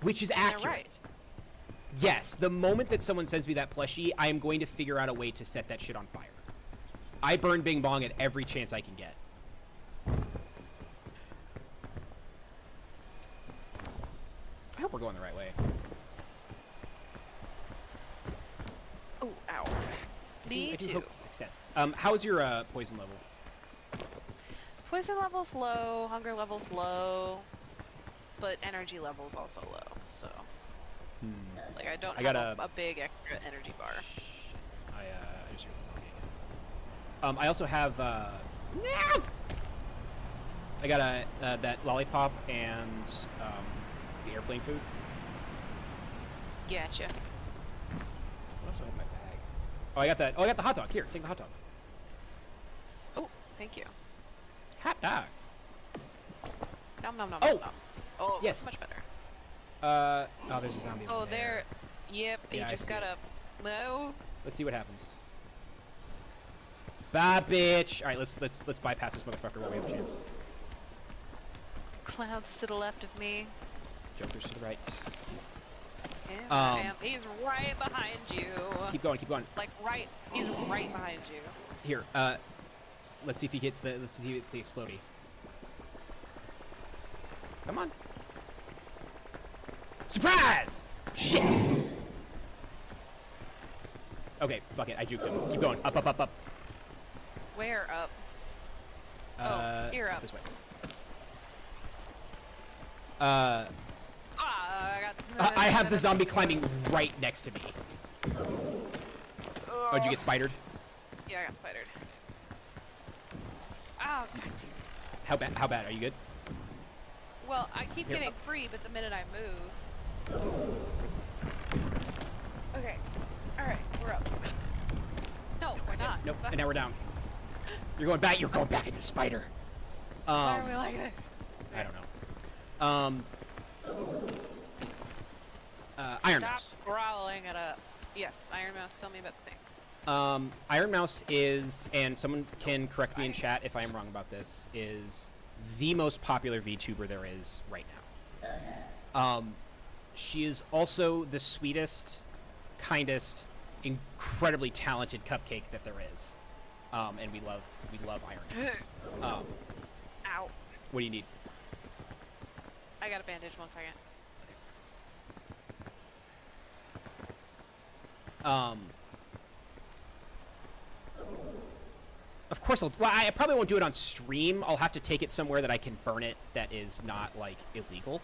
Which is accurate.
Right.
Yes, the moment that someone sends me that plushie, I am going to figure out a way to set that shit on fire. I burn Bing Bong at every chance I can get. I hope we're going the right way.
Oh, ow. Me too.
Hope success. How's your poison level?
Poison level's low, hunger level's low, but energy level's also low, so... Like, I don't have a big extra energy bar.
I just heard the zombie again. I also have, I got that lollipop and, the airplane food.
Gotcha.
What else do I have in my bag? Oh, I got that. Oh, I got the hot dog. Here, take the hot dog.
Oh, thank you.
Hot dog.
Nom nom nom
Oh!
nom. Oh,
yes.
Much better.
Oh, there's a zombie
Oh,
over there.
Yep,
Yeah,
he just got up. No.
Let's see what happens. Bye, bitch. All right, let's bypass this motherfucker while we have a chance.
Clouds to the left of me.
Jokers to the right.
Yeah, he's right behind you.
Keep going, keep going.
Like right, he's right behind you.
Here, let's see if he hits the. Let's see if it's the explodey. Come on. Surprise! Shit! Okay, fuck it. I juked him. Keep going. Up, up, up, up.
Where up? Oh, here up.
This way.
I
have the zombie climbing right next to me. Oh, did you get spidered?
Yeah, I got spidered. Oh, God.
How bad? How bad? Are you good?
Well, I keep getting free, but the minute I move. Okay. All right, we're up. No, we're not.
Nope. And now we're down. You're going back. You're going back into spider.
Why are we like this?
I don't know. Iron Mouse.
Stop growling it up. Yes, Iron Mouse. Tell me about the things.
Iron Mouse is, and someone can correct me in chat if I am wrong about this, is the most popular VTuber there is right now. She is also the sweetest, kindest, incredibly talented cupcake that there is. And we love Iron Mouse.
Ow.
What do you need?
I got a bandage. 1 second.
Of course, I probably won't do it on stream. I'll have to take it somewhere that I can burn it that is not, like, illegal.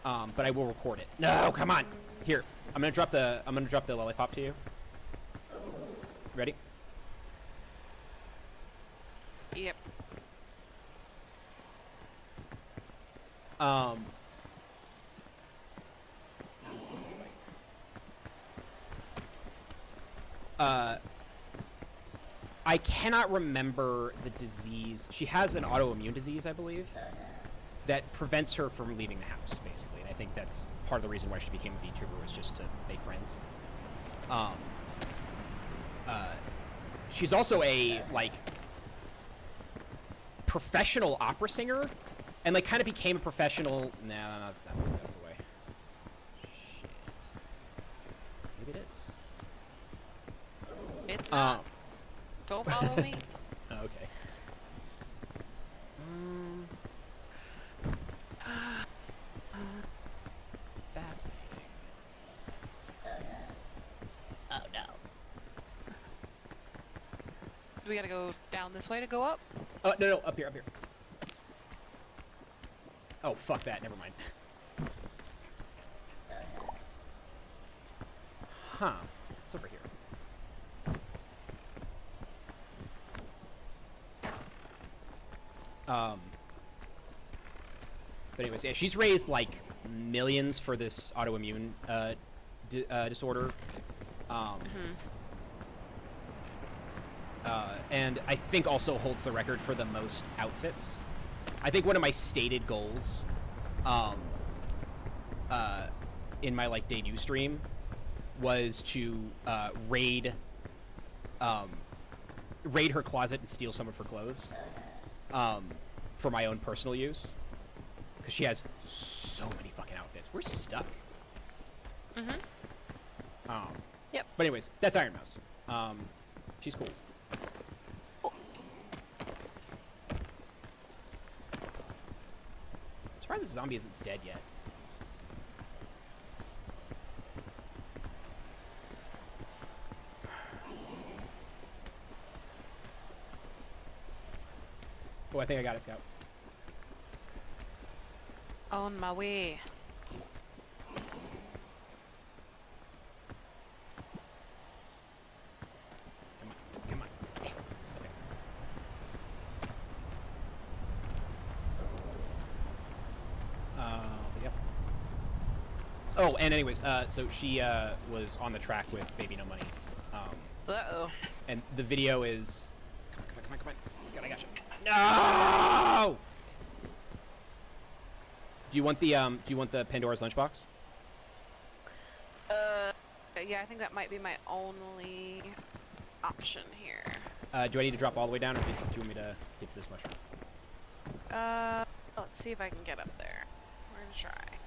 But I will record it. No, come on. Here, I'm gonna drop the lollipop to you. Ready?
Yep.
I cannot remember the disease. She has an autoimmune disease, I believe, that prevents her from leaving the house, basically. And I think that's part of the reason why she became a VTuber, was just to make friends. She's also a, like, professional opera singer, and, like, kind of became a professional... Nah, I don't think that's the way. Shit. Maybe it is.
It's not. Don't follow me.
Okay. Fascinating.
Oh no. Do we gotta go down this way to go up?
No, up here. Oh, fuck that, never mind. Huh. It's over here. But anyways, yeah, she's raised, like, millions for this autoimmune, disorder. And I think also holds the record for the most outfits. I think one of my stated goals, in my, like, debut stream was to, raid her closet and steal some of her clothes, for my own personal use. Because she has so many fucking outfits. We're stuck.
Yep.
But anyways, that's Iron Mouse. She's cool. I'm surprised this zombie isn't dead yet. Oh, I think I got it, Scout.
On my way.
Come on. Yes. Okay. Yep. Oh, and anyways, so she was on the track with Baby No Money.
Uh-oh.
And the video is... Come on. Scout, I gotcha. No! Do you want the Pandora's Lunchbox?
Yeah, I think that might be my only option here.
Do I need to drop all the way down, or do you want me to get to this mushroom?
Let's see if I can get up there. We're gonna try.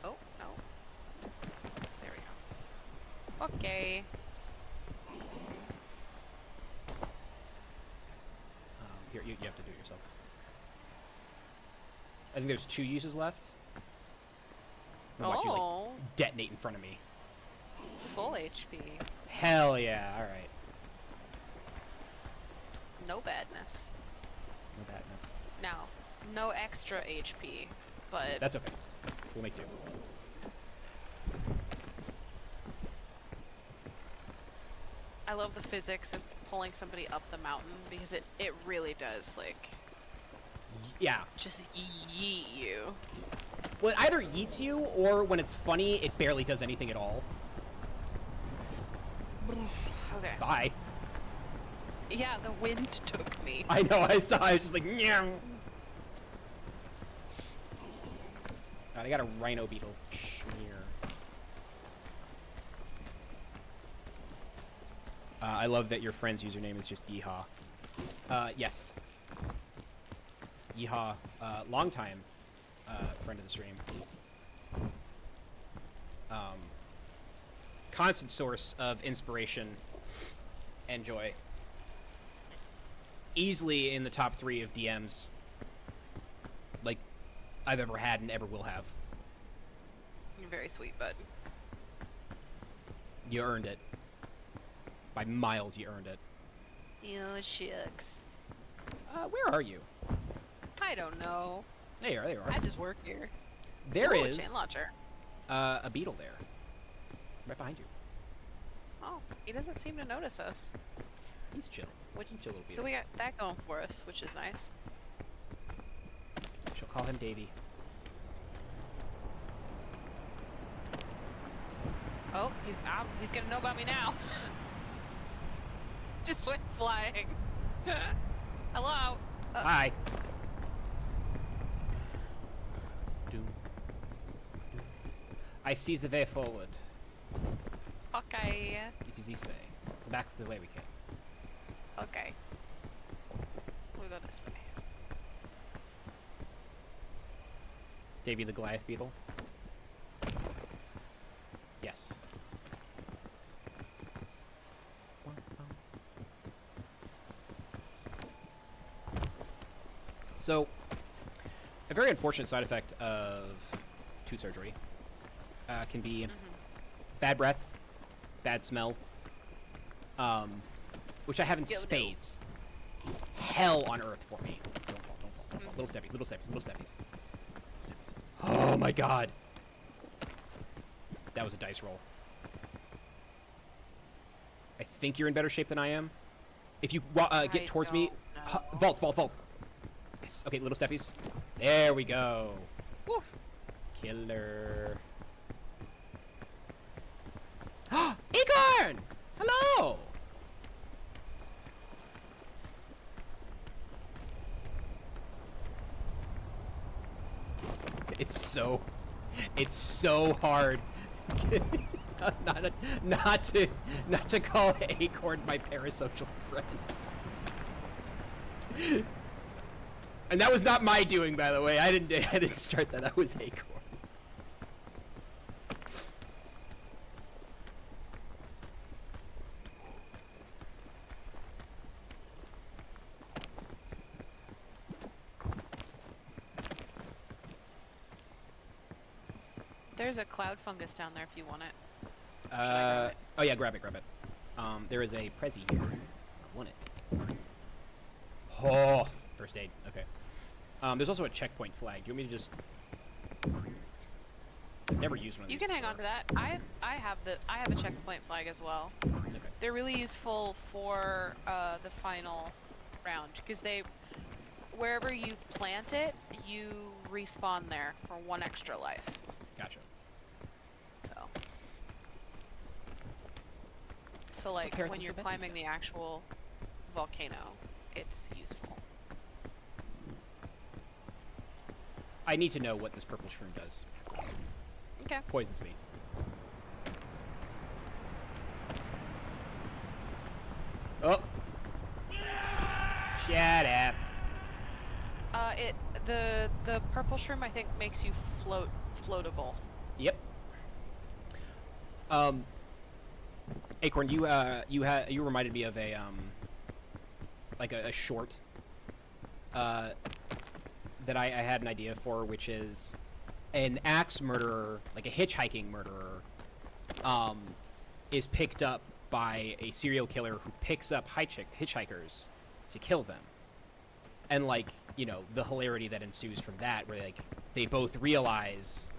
Oh, no. There we go. Okay.
Here, you have to do it yourself. I think there's 2 uses left. I'm gonna watch you, like, detonate in front of me.
Full HP.
Hell yeah, alright.
No badness.
No badness.
Now, no extra HP, but...
That's okay. We'll make do.
I love the physics of pulling somebody up the mountain, because it really does, like...
Yeah.
Just yeet you.
Well, it either yeets you, or when it's funny, it barely does anything at all.
Okay.
Bye.
Yeah, the wind took me.
I know, I saw. I was just like, meow. God, I got a rhino beetle. Schmear. I love that your friend's username is just Yeehaw. Yes. Yeehaw. Long time friend of the stream. Constant source of inspiration and joy. Easily in the top 3 of DMs. Like, I've ever had and ever will have.
You're very sweet, bud.
You earned it. By miles, you earned it.
Oh, shucks.
Where are you?
I don't know.
There you are.
I just work here.
There is
chain launcher.
A beetle there. Right behind you.
Oh, he doesn't seem to notice us.
He's chill. Chill little beetle.
So we got that going for us, which is nice.
She'll call him Davy.
Oh, he's gonna know about me now. Just went flying. Hello.
Hi. I see the way forward.
Okay.
It is this way. Back the way we came.
Okay. We'll go this way.
Davy the Goliath beetle? Yes. So, a very unfortunate side effect of tooth surgery can be bad breath, bad smell, which I have in spades. Hell on earth for me. Don't fall, don't fall, don't fall. Little steppies, little steppies, little steppies. Steppies. Oh my god. That was a dice roll. I think you're in better shape than I am. If you get towards me, vault, vault, vault. Yes. Okay, little steppies. There we go.
Woo.
Killer. Acorn! Hello! It's so hard not to call Acorn my parasocial friend. And that was not my doing, by the way. I didn't start that. That was Acorn.
There's a cloud fungus down there if you want it. Should I grab it?
Oh yeah, grab it, grab it. There is a Prezi here. I want it. Oh, first aid. Okay. There's also a checkpoint flag. Do you want me to just? I've never used one of these.
You can hang on to that. I have a checkpoint flag as well.
Okay.
They're really useful for the final round because wherever you plant it, you respawn there for 1 extra life.
Gotcha.
So like when you're climbing the actual volcano, it's useful.
I need to know what this purple shroom does.
Okay.
Poisons me. Oh. Shut up.
The purple shroom I think makes you floatable.
Yep. Acorn, you reminded me of a like a short that I had an idea for, which is an axe murderer, like a hitchhiking murderer, is picked up by a serial killer who picks up hitchhikers to kill them, and like, you know, the hilarity that ensues from that, where like they both realize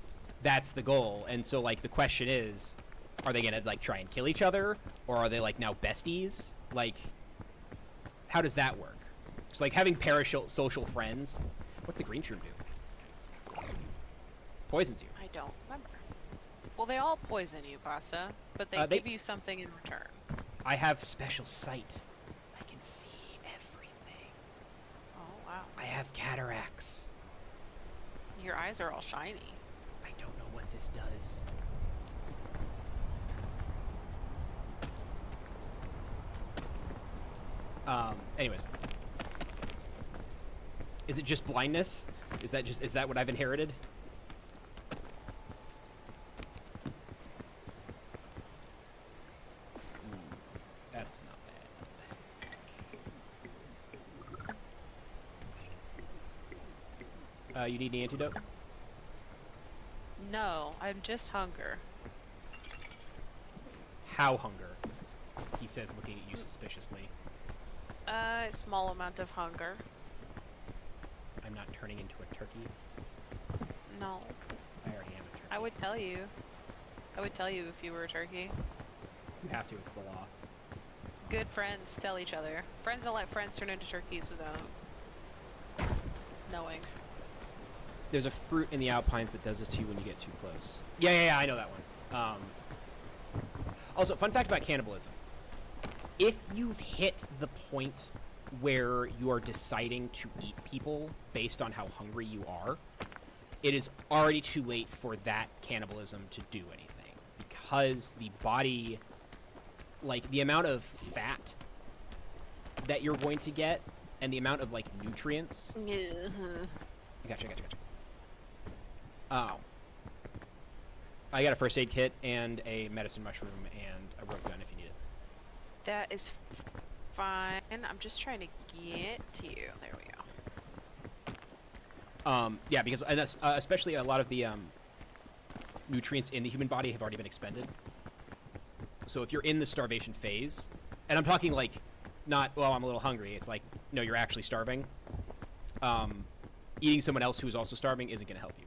that's the goal, and so like the question is, are they gonna like try and kill each other, or are they like now besties? Like, how does that work? It's like having parasocial friends. What's the green shroom do? Poisons you.
I don't remember. Well, they all poison you, Pasta, but they give you something in return.
I have special sight. I can see everything.
Oh wow.
I have cataracts.
Your eyes are all shiny.
I don't know what this does. Anyways. Is it just blindness? Is that what I've inherited? That's not bad. You need the antidote?
No, I'm just hunger.
How hunger? He says, looking at you suspiciously.
A small amount of hunger.
I'm not turning into a turkey?
No.
I already am a turkey.
I would tell you. I would tell you if you were a turkey.
You have to, it's the law.
Good friends tell each other. Friends don't let friends turn into turkeys without knowing.
There's a fruit in the Alpines that does this to you when you get too close. Yeah, I know that one. Also, fun fact about cannibalism. If you've hit the point where you are deciding to eat people based on how hungry you are, it is already too late for that cannibalism to do anything. Because the body, like, the amount of fat that you're going to get and the amount of, like, nutrients... Gotcha. I got a first aid kit and a medicine mushroom and a rope gun if you need it.
That is fine. I'm just trying to get to you. There we
go. Yeah, because especially a lot of the nutrients in the human body have already been expended. So if you're in the starvation phase, and I'm talking like, not, well, I'm a little hungry. It's like, no, you're actually starving. Eating someone else who is also starving isn't going to help you.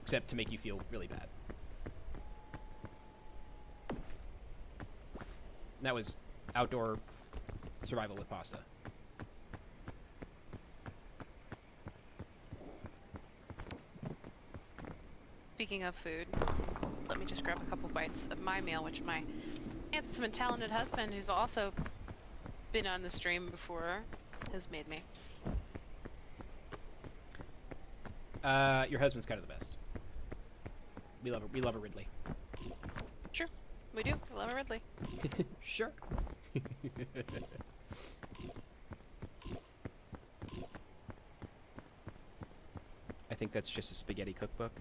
Except to make you feel really bad. And that was outdoor survival with pasta.
Speaking of food, let me just grab a couple bites of my meal, which my handsome and talented husband, who's also been on the stream before, has made me.
Your husband's kind of the best. We love a Ridley.
Sure, we do. We love a Ridley.
Sure. I think that's just a spaghetti cookbook.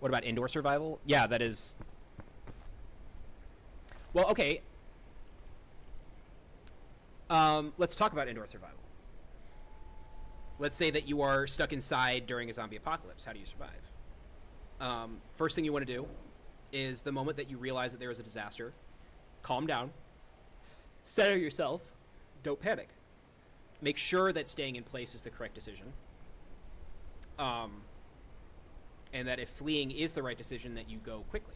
What about indoor survival? Yeah, that is... Well, okay. Let's talk about indoor survival. Let's say that you are stuck inside during a zombie apocalypse. How do you survive? First thing you want to do is the moment that you realize that there is a disaster, calm down, center yourself, don't panic. Make sure that staying in place is the correct decision. And that if fleeing is the right decision, that you go quickly.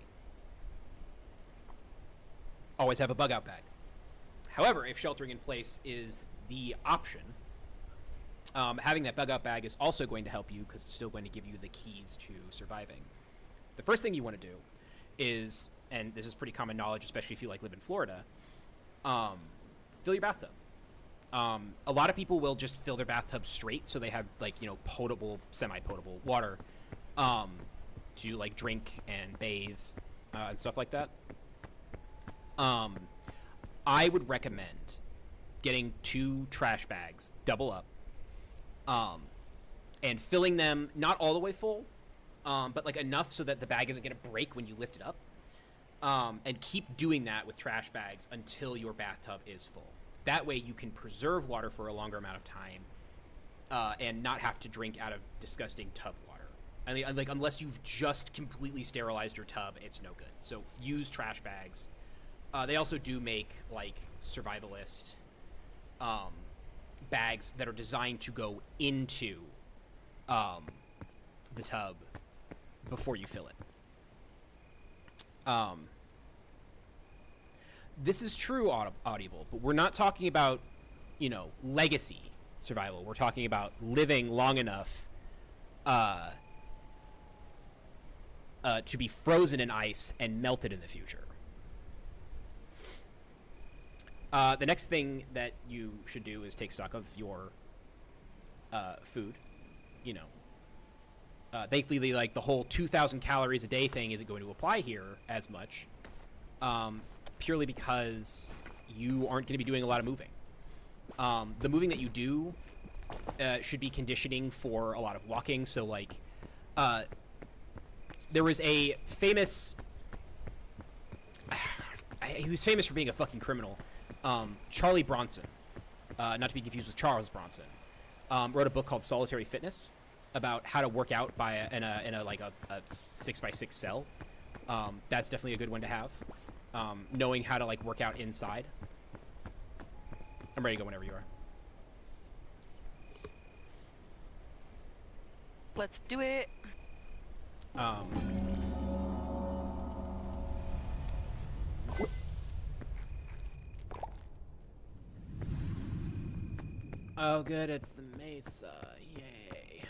Always have a bug out bag. However, if sheltering in place is the option, having that bug out bag is also going to help you because it's still going to give you the keys to surviving. The first thing you want to do is, and this is pretty common knowledge, especially if you live in Florida, fill your bathtub. A lot of people will just fill their bathtub straight, so they have potable, semi-potable water to drink and bathe and stuff like that. I would recommend getting 2 trash bags, double up, and filling them not all the way full, but enough so that the bag isn't going to break when you lift it up. And keep doing that with trash bags until your bathtub is full. That way you can preserve water for a longer amount of time and not have to drink out of disgusting tub water. I mean, unless you've just completely sterilized your tub, it's no good. So use trash bags. They also do make survivalist bags that are designed to go into the tub before you fill it. This is true Audible, but we're not talking about, legacy survival. We're talking about living long enough to be frozen in ice and melted in the future. The next thing that you should do is take stock of your food. Thankfully, the whole 2,000 calories a day thing isn't going to apply here as much, purely because you aren't going to be doing a lot of moving. The moving that you do should be conditioning for a lot of walking. So, there was a famous... he was famous for being a fucking criminal. Charlie Bronson, not to be confused with Charles Bronson, wrote a book called Solitary Fitness. about how to work out in a like a 6x6 cell. That's definitely a good one to have. Knowing how to like work out inside. I'm ready to go whenever you are.
Let's do it.
Oh, good, it's the Mesa. Yay.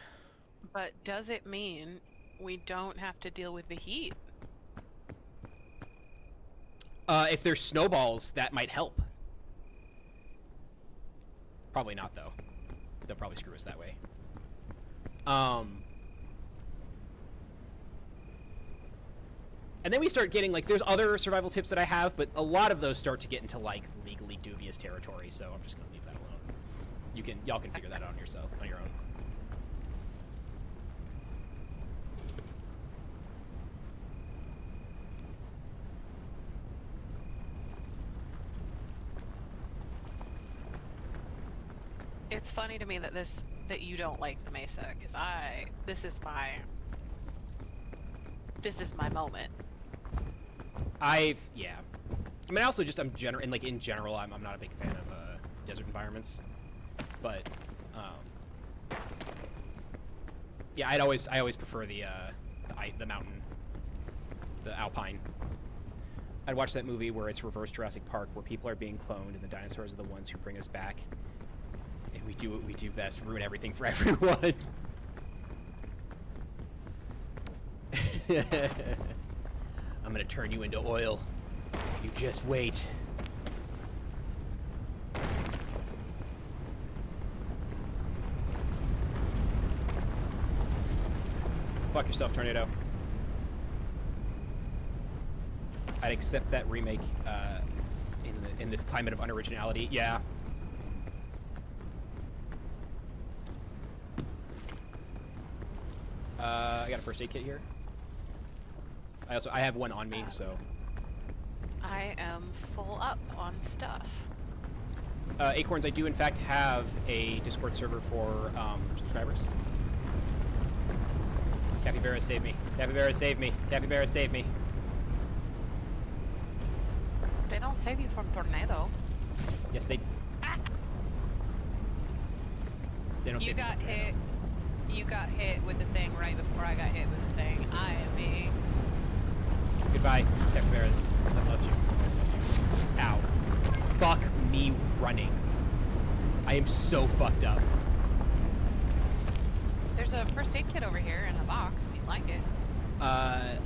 But does it mean we don't have to deal with the heat?
If there's snowballs, that might help. Probably not, though. They'll probably screw us that way. And then we start getting, like, there's other survival tips that I have, but a lot of those start to get into, like, legally dubious territory, so I'm just gonna leave that alone. Y'all can figure that out on your own.
It's funny to me that you don't like the Mesa, because this is my moment.
Yeah. I mean, also just in general, I'm not a big fan of desert environments, but yeah, I always prefer the mountain, the alpine. I'd watch that movie where it's reverse Jurassic Park, where people are being cloned and the dinosaurs are the ones who bring us back, and we do what we do best: ruin everything for everyone. I'm gonna turn you into oil. You just wait. Fuck yourself, Tornado. I'd accept that remake in this climate of unoriginality. Yeah. I got a first aid kit here. I have one on me, so.
I am full up on stuff.
Acorns, I do in fact have a Discord server for subscribers. Capybara, save me. Capybara, save me. Capybara, save me.
They don't save you from tornado.
Yes, they.
Ah!
They don't.
You got hit. You got hit with the thing right before I got hit with the thing. I am being.
Goodbye, capybaras. I loved you. Ow. Fuck me running. I am so fucked up.
There's a first aid kit over here in a box if you'd like it.
I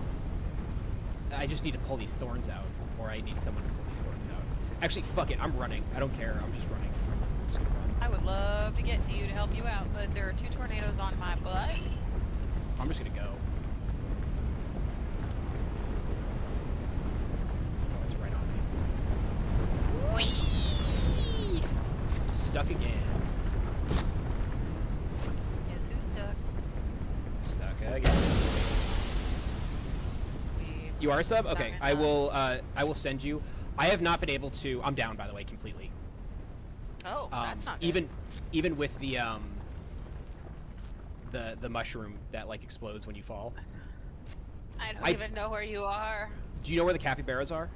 just need to pull these thorns out. Or I need someone to pull these thorns out. Actually, fuck it. I'm running. I don't care. I'm just running. I'm just gonna run.
I would love to get to you to help you out, but there are 2 tornadoes on my butt.
I'm just gonna go. Oh, it's right on me. Whee! I'm stuck again.
Yes, who's stuck?
Stuck again. You are a sub? Okay, I will send you. I have not been able to. I'm down, by the way, completely.
Oh, that's not good.
Even with the mushroom that like explodes when you fall.
I don't even know where you are.
Do you know where the capybaras are?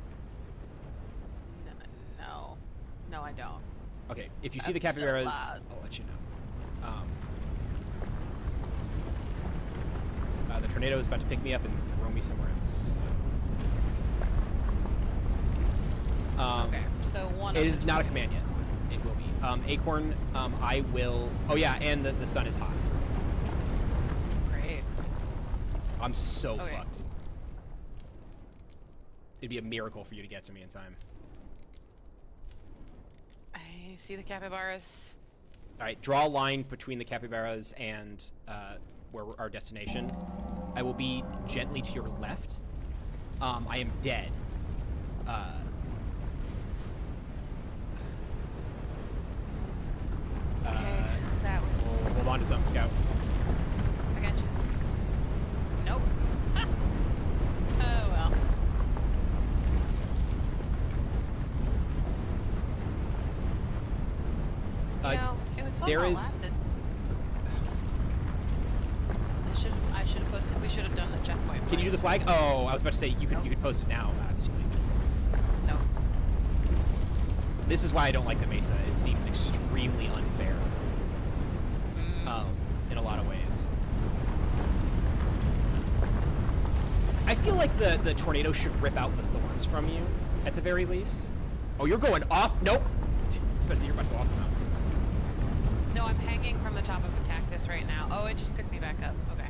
No, I don't.
Okay, if you see the capybaras, I'll let you know. The tornado is about to pick me up and throw me somewhere else.
Okay, so one.
It is not a command yet. It will be. Acorn, I will. Oh yeah, and the sun is hot.
Great.
I'm so fucked. It'd be a miracle for you to get to me in time.
I see the capybaras.
All right, draw a line between the capybaras and where our destination. I will be gently to your left. I am dead.
That was...
Hold on to something, Scout.
I got you. Nope. Oh well.
It was fun while it
lasted. I should have posted. We should have done the checkpoint.
Can you do the flag? Oh, I was about to say you could post it now. That's too late.
No.
This is why I don't like the Mesa. It seems extremely unfair. In a lot of ways. I feel like the tornado should rip out the thorns from you, at the very least. Oh, you're going off? Nope. Especially you're about to go off the mountain.
No, I'm hanging from the top of a cactus right now. Oh, it just picked me back up. Okay.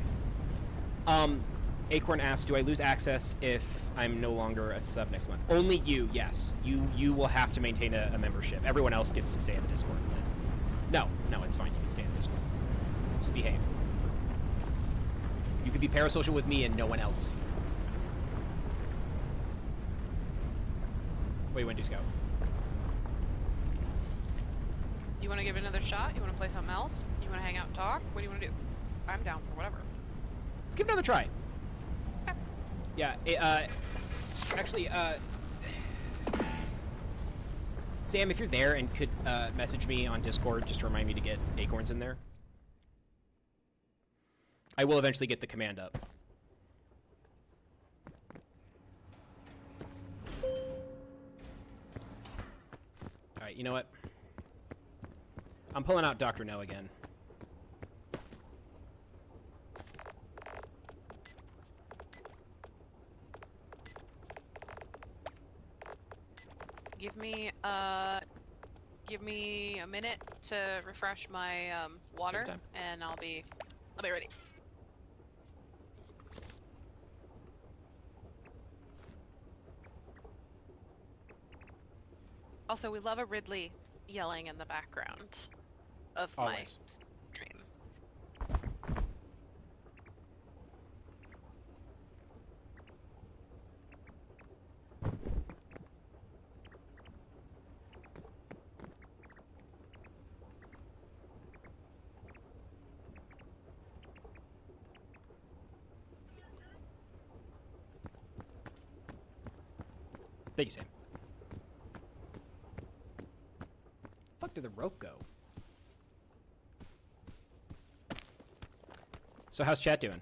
Acorn asks, do I lose access if I'm no longer a sub next month? Only you, yes. You will have to maintain a membership. Everyone else gets to stay in the Discord. No, it's fine. You can stay in the Discord. Just behave. You can be parasocial with me and no one else. Wait, Wendy's go.
You want to give it another shot? You want to play something else? You want to hang out and talk? What do you want to do? I'm down for whatever.
Let's give it another try.
Okay.
Yeah, actually, Sam, if you're there and could message me on Discord, just to remind me to get Acorns in there. I will eventually get the command up. Alright, you know what? I'm pulling out Dr. No again.
Give me a minute to refresh my water, and I'll be ready. Also, we love a Ridley yelling in the background of
Always.
my stream.
Thank you, Sam. Fuck did the rope go? So how's chat doing?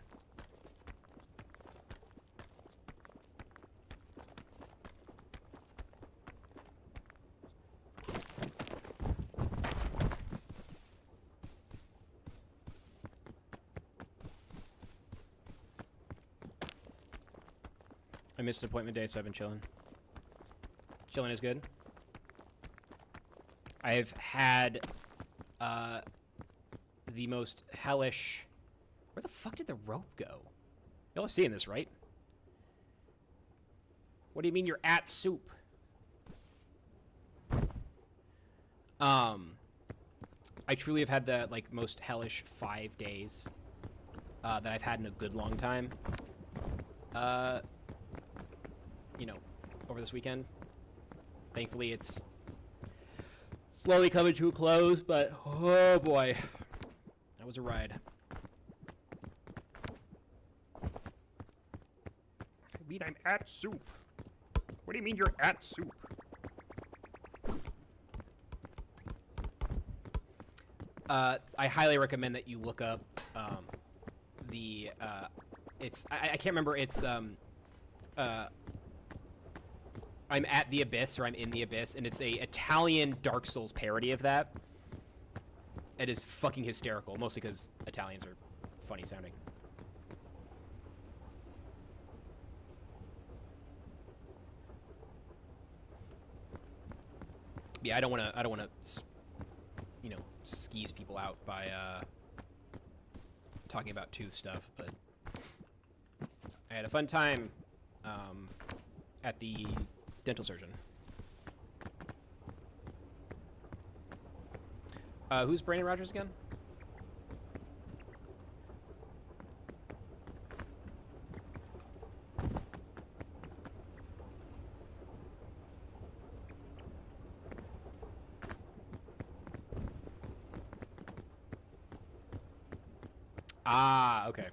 I missed an appointment day, so I've been chilling. Chilling is good. I've had the most hellish... Where the fuck did the rope go? Y'all are seeing this, right? What do you mean you're at soup? I truly have had the most hellish 5 days that I've had in a good long time. You know, over this weekend. Thankfully, it's slowly coming to a close, but oh boy, that was a ride. I mean, I'm at soup. What do you mean you're at soup? I highly recommend that you look up it's I can't remember, it's I'm at the Abyss, or I'm in the Abyss, and it's a Italian Dark Souls parody of that. It is fucking hysterical, mostly because Italians are funny sounding. Yeah, I don't want to, you know, skis people out by talking about tooth stuff, but I had a fun time at the dental surgeon. Who's Brandon Rogers again? Ah, okay.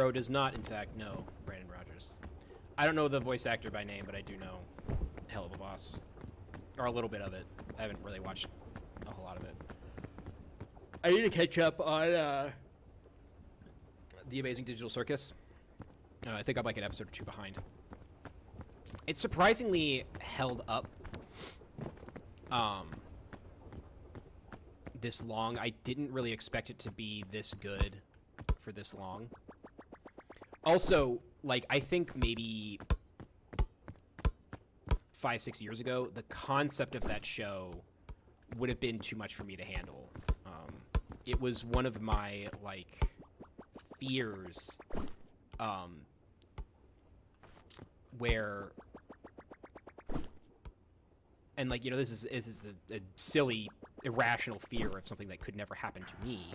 Bro does not, in fact, know Brandon Rogers. I don't know the voice actor by name, but I do know Helluva Boss. Or a little bit of it. I haven't really watched a whole lot of it. I need to catch up on The Amazing Digital Circus. I think I'm like an episode or 2 behind. It's surprisingly held up this long. I didn't really expect it to be this good for this long. Also, like, I think maybe 5-6 years ago, the concept of that show would have been too much for me to handle. It was one of my, like, fears, where, and, like, you know, this is a silly, irrational fear of something that could never happen to me,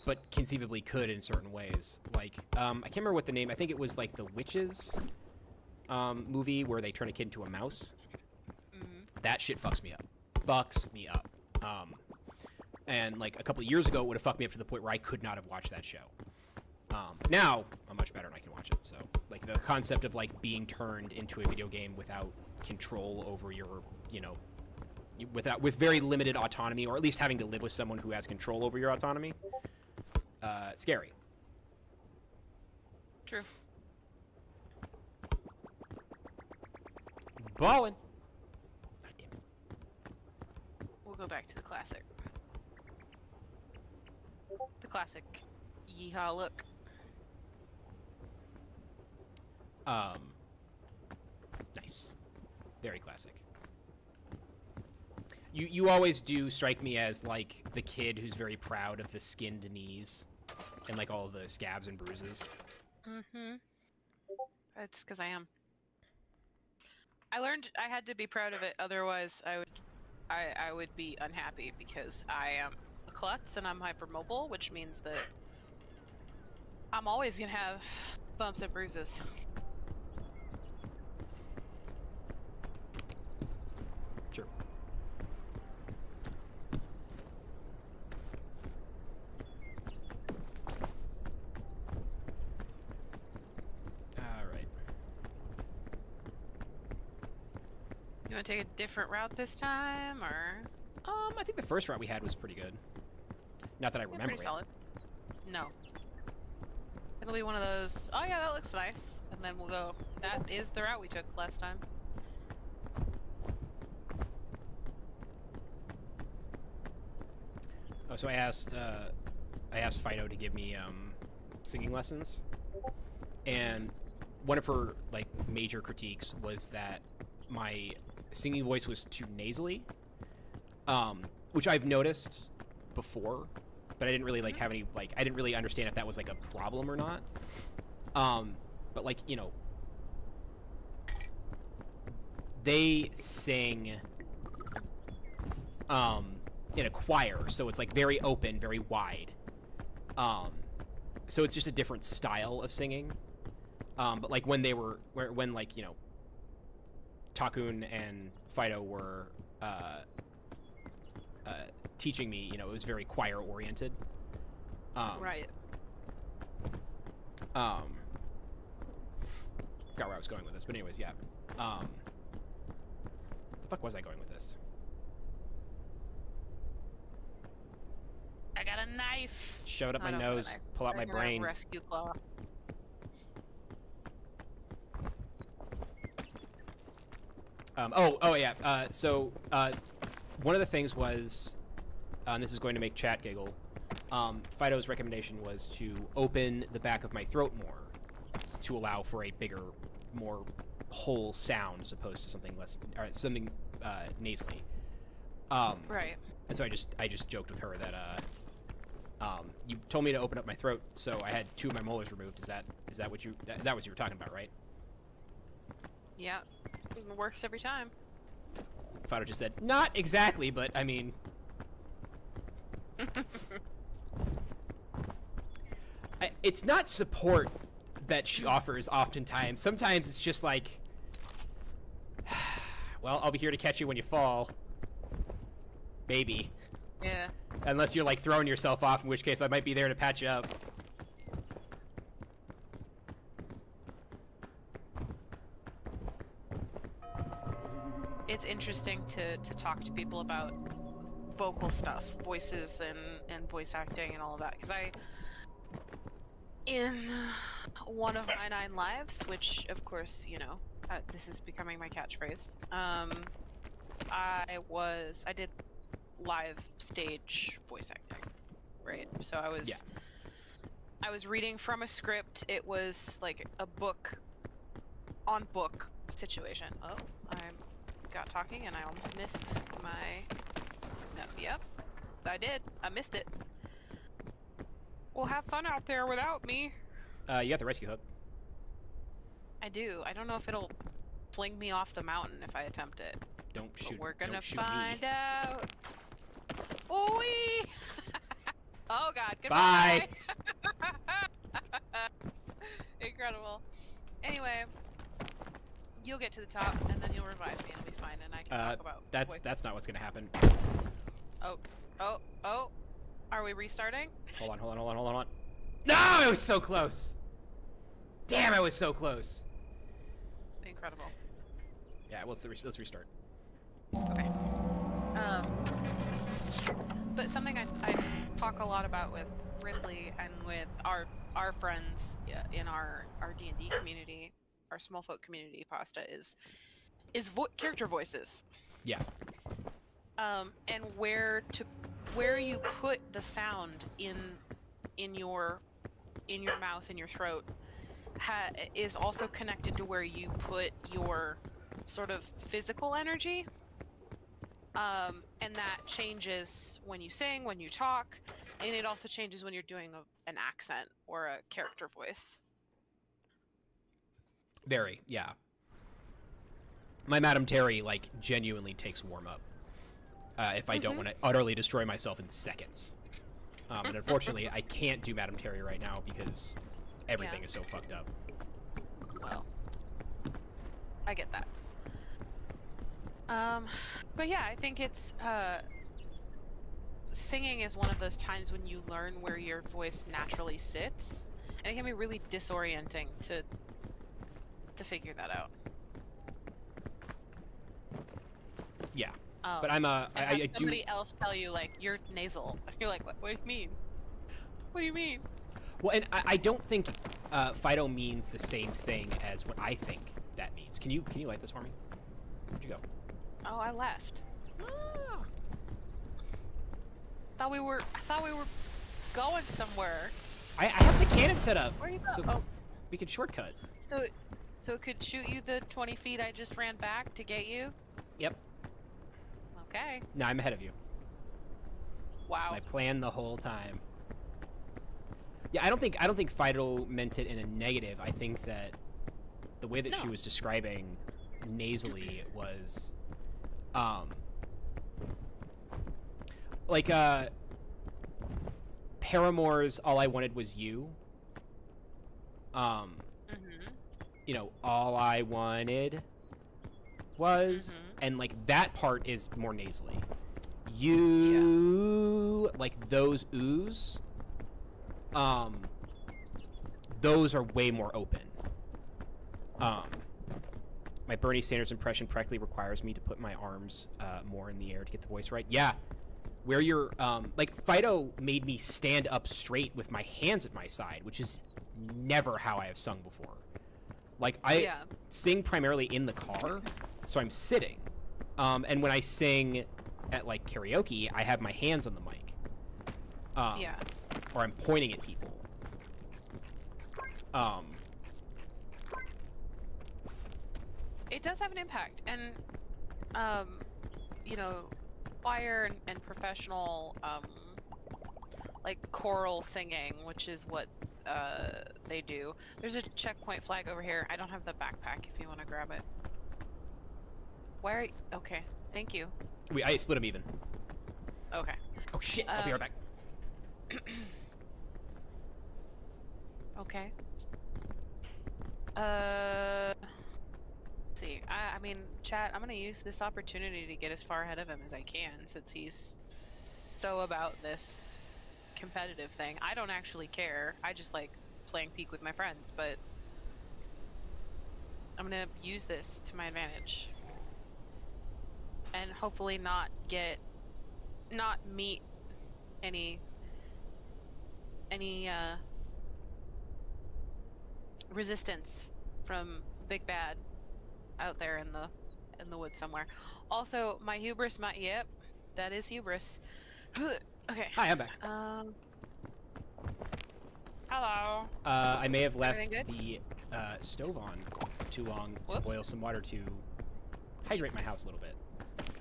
but conceivably could in certain ways. Like, I can't remember what the name, I think it was, like, the Witches movie where they turn a kid into a mouse. That shit fucks me up. Fucks me up. And, like, a couple of years ago, it would have fucked me up to the point where I could not have watched that show. Now, I'm much better and I can watch it. So, like, the concept of, like, being turned into a video game without control over your, you know, with very limited autonomy, or at least having to live with someone who has control over your autonomy, scary.
True.
Ballin'. God damn it.
We'll go back to the classic. The classic yeehaw look.
Nice. Very classic. You always do strike me as, like, the kid who's very proud of the skinned knees and, like, all the scabs and bruises.
Mm-hmm. It's because I am. I learned I had to be proud of it, otherwise I would be unhappy, because I am a klutz and I'm hypermobile, which means that I'm always gonna have bumps and bruises.
Sure.
You want to take a different route this time, or?
I think the first route we had was pretty good. Not that I remember
pretty solid. No. It'll be one of those, oh yeah, that looks nice, and then we'll go, that is the route we took last time.
Oh, so I asked Fido to give me singing lessons, and one of her, like, major critiques was that my singing voice was too nasally, which I've noticed before, but I didn't really, like, have any, like, I didn't really understand if that was, like, a problem or not. But, like, you know, they sing in a choir, so it's, like, very open, very wide. So it's just a different style of singing. But, like, when like, you know, Takun and Fido were teaching me, you know, it was very choir oriented.
Right.
Forgot where I was going with this, but anyways, yeah. The fuck was I going with this?
I got a knife.
Shove it up my nose, pull out my brain.
Rescue claw.
Oh yeah. So one of the things was, and this is going to make chat giggle, Fido's recommendation was to open the back of my throat more to allow for a bigger, more whole sound, as opposed to something less, or something nasally.
Right.
And so I just joked with her that you told me to open up my throat, so I had 2 of my molars removed. Is that what you that was you were talking about, right?
Yeah. It works every time.
Fido just said, not exactly, but I mean. It's not support that she offers oftentimes. Sometimes it's just like, well, I'll be here to catch you when you fall. Maybe.
Yeah.
Unless you're, like, throwing yourself off, in which case I might be there to patch you up.
it's interesting to talk to people about vocal stuff, voices and voice acting and all of that, because in one of my 9 lives, which of course, you know, this is becoming my catchphrase, I did live stage voice acting, right? So I was reading from a script. It was like a book on book situation. Oh, I got talking and I almost missed my... No, yep, I did. I missed it. Well, have fun out there without me.
You got the rescue hook.
I do. I don't know if it'll fling me off the mountain if I attempt it.
Don't shoot.
But we're gonna
find
out. Ooh-wee! Oh god, goodbye! Bye! Incredible. Anyway, you'll get to the top and then you'll revive me. It'll be fine, and I can talk about
that's not what's gonna happen.
Oh. Are we restarting?
Hold on. No, I was so close. Damn, I was so close.
Incredible.
Yeah, let's restart.
Okay. But something I talk a lot about with Ridley and with our friends in our D&D community, our small folk community, Pasta, is character voices.
Yeah.
And where you put the sound in your mouth, in your throat, is also connected to where you put your sort of physical energy. And that changes when you sing, when you talk, and it also changes when you're doing an accent or a character voice.
Very, yeah. My Madame Terry, like, genuinely takes warm up. If I don't want to utterly destroy myself in seconds. And unfortunately, I can't do Madame Terry right now because everything is so fucked up.
Well, I get that. But yeah, I think it's, singing is one of those times when you learn where your voice naturally sits, and it can be really disorienting to figure that out.
Yeah. But I'm I do.
Somebody else tell you like you're nasal. You're like, what do you mean? What do you mean?
Well, and I don't think Fido means the same thing as what I think that means. Can you light this for me? Where'd you go?
Oh, I left. I thought we were going somewhere.
I have the cannon set up.
Where you go?
So we could shortcut.
So it could shoot you the 20 feet I just ran back to get you?
Yep.
Okay.
No, I'm ahead of you.
Wow.
I planned the whole time. Yeah, I don't think Fido meant it in a negative. I think that the way that she was describing nasally was like Paramore's All I Wanted Was You. You know, all I wanted was, and like that part is more nasally. Like those oohs, those are way more open. My Bernie Sanders impression practically requires me to put my arms more in the air to get the voice right. Yeah, where you're like Fido made me stand up straight with my hands at my side, which is never how I have sung before. Like I sing primarily in the car, so I'm sitting, and when I sing at like karaoke, I have my hands on the mic, or I'm pointing at people.
It does have an impact, and you know, choir and professional like choral singing, which is what they do. There's a checkpoint flag over here. I don't have the backpack if you want to grab it. Where are you? Okay, thank you.
I split them even.
Okay.
Oh shit, I'll be right back.
Okay. Let's see. I mean, chat, I'm gonna use this opportunity to get as far ahead of him as I can, since he's so about this competitive thing. I don't actually care. I just like playing Peak with my friends, but I'm gonna use this to my advantage. and hopefully not meet any resistance from Big Bad out there in the woods somewhere. Also, my hubris might. Yep, that is hubris. Okay.
Hi, I'm back.
Hello.
I may have left the stove on too long to boil some water to hydrate my house a little bit,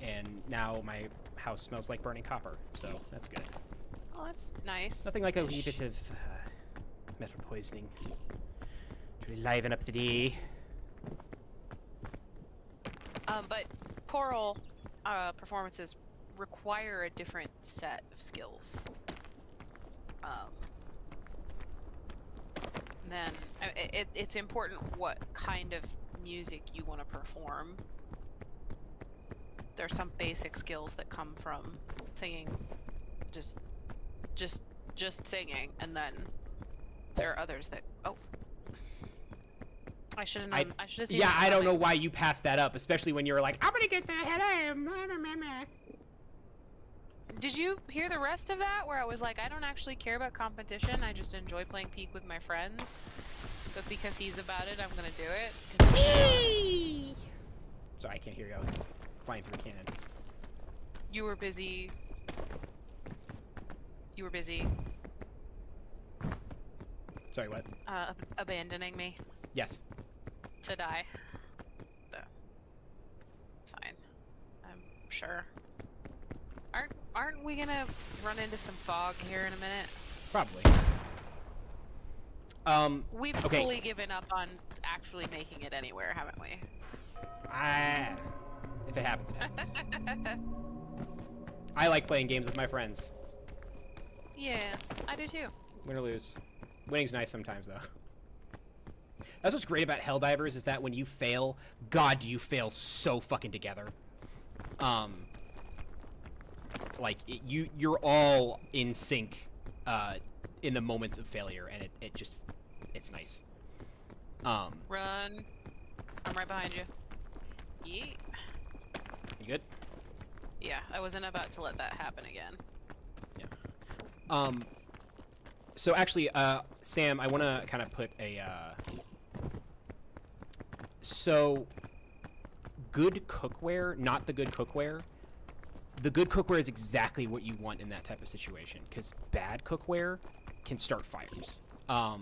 and now my house smells like burning copper, so that's good.
Oh, that's nice.
Nothing like a wee bit of metal poisoning to liven up the day.
But choral performances require a different set of skills. Then it's important what kind of music you want to perform. There's some basic skills that come from singing, just singing, and then there are others that I should have known. I should have seen.
Yeah, I don't know why you passed that up, especially when you were like, "I'm gonna get the head of."
Did you hear the rest of that? Where I was like, I don't actually care about competition. I just enjoy playing Peak with my friends. But because he's about it, I'm gonna do it.
Whee! Sorry, I can't hear you. I was flying through a cannon.
You were busy.
Sorry, what?
Abandoning me.
Yes.
To die. So, fine. I'm sure. Aren't we gonna run into some fog here in a minute?
Probably.
We've fully given up on actually making it anywhere, haven't we?
If it happens, it happens. I like playing games with my friends.
Yeah, I do too.
Win or lose. Winning's nice sometimes, though. That's what's great about Helldivers, is that when you fail, God, do you fail so fucking together. Like, you're all in sync in the moments of failure, and it's nice.
Run. I'm right behind you. Yeet.
You good?
Yeah, I wasn't about to let that happen again.
Yeah. So actually, Sam, I want to kind of put a, so, good cookware, not the good cookware. The good cookware is exactly what you want in that type of situation, because bad cookware can start fires. I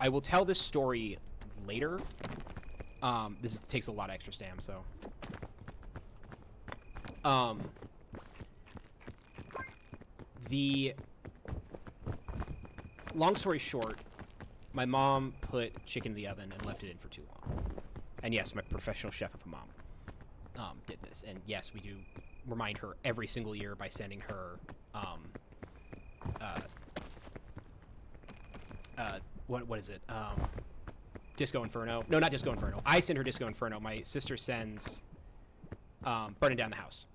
will tell this story later. This takes a lot of extra stam, so. The long story short, my mom put chicken in the oven and left it in for too long. And yes, my professional chef of a mom did this. And yes, we do remind her every single year by sending her what is it? Disco Inferno. No, not Disco Inferno. I send her Disco Inferno. My sister sends Burning Down the House.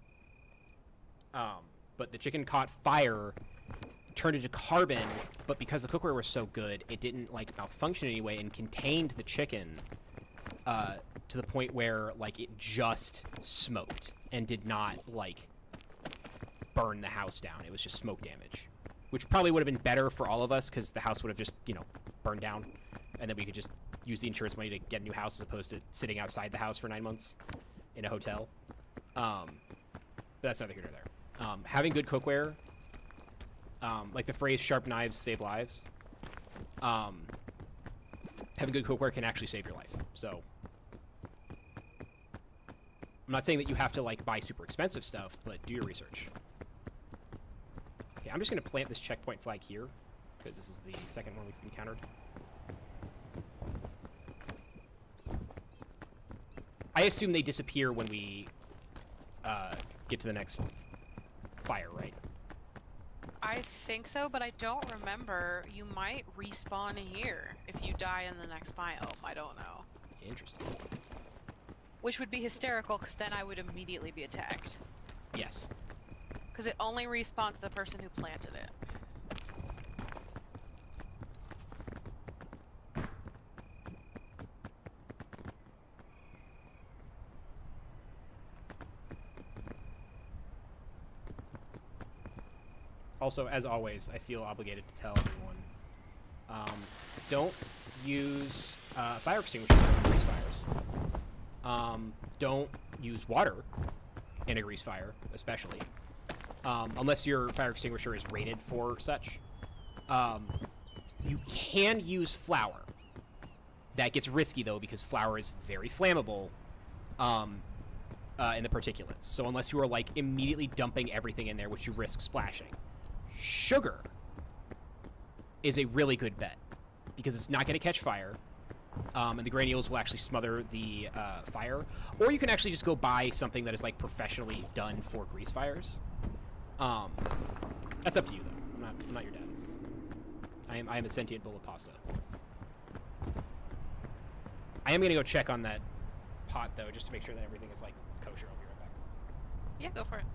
But the chicken caught fire, turned into carbon, but because the cookware was so good, it didn't like malfunction anyway and contained the chicken to the point where like it just smoked and did not like burn the house down. It was just smoke damage, which probably would have been better for all of us because the house would have just, you know, burned down, and then we could just use the insurance money to get a new house as opposed to sitting outside the house for 9 months in a hotel. But that's neither here nor there. Having good cookware, like the phrase "sharp knives save lives," having good cookware can actually save your life. So I'm not saying that you have to like buy super expensive stuff, but do your research. Okay, I'm just gonna plant this checkpoint flag here because this is the second one we've encountered. I assume they disappear when we get to the next fire, right?
I think so, but I don't remember. You might respawn here if you die in the next biome. I don't know.
Interesting.
Which would be hysterical, because then I would immediately be attacked.
Yes.
Because it only respawns the person who planted it.
Also, as always, I feel obligated to tell everyone, don't use fire extinguishers in grease fires. Don't use water in a grease fire, especially. Unless your fire extinguisher is rated for such. You can use flour. That gets risky, though, because flour is very flammable in the particulates. So unless you are, like, immediately dumping everything in there, which you risk splashing. Sugar is a really good bet, because it's not going to catch fire, and the granules will actually smother the fire. Or you can actually just go buy something that is, like, professionally done for grease fires. That's up to you, though. I'm not your dad. I am a sentient bowl of pasta. I am going to go check on that pot, though, just to make sure that everything is, like, kosher. I'll be right back.
Yeah, go for it.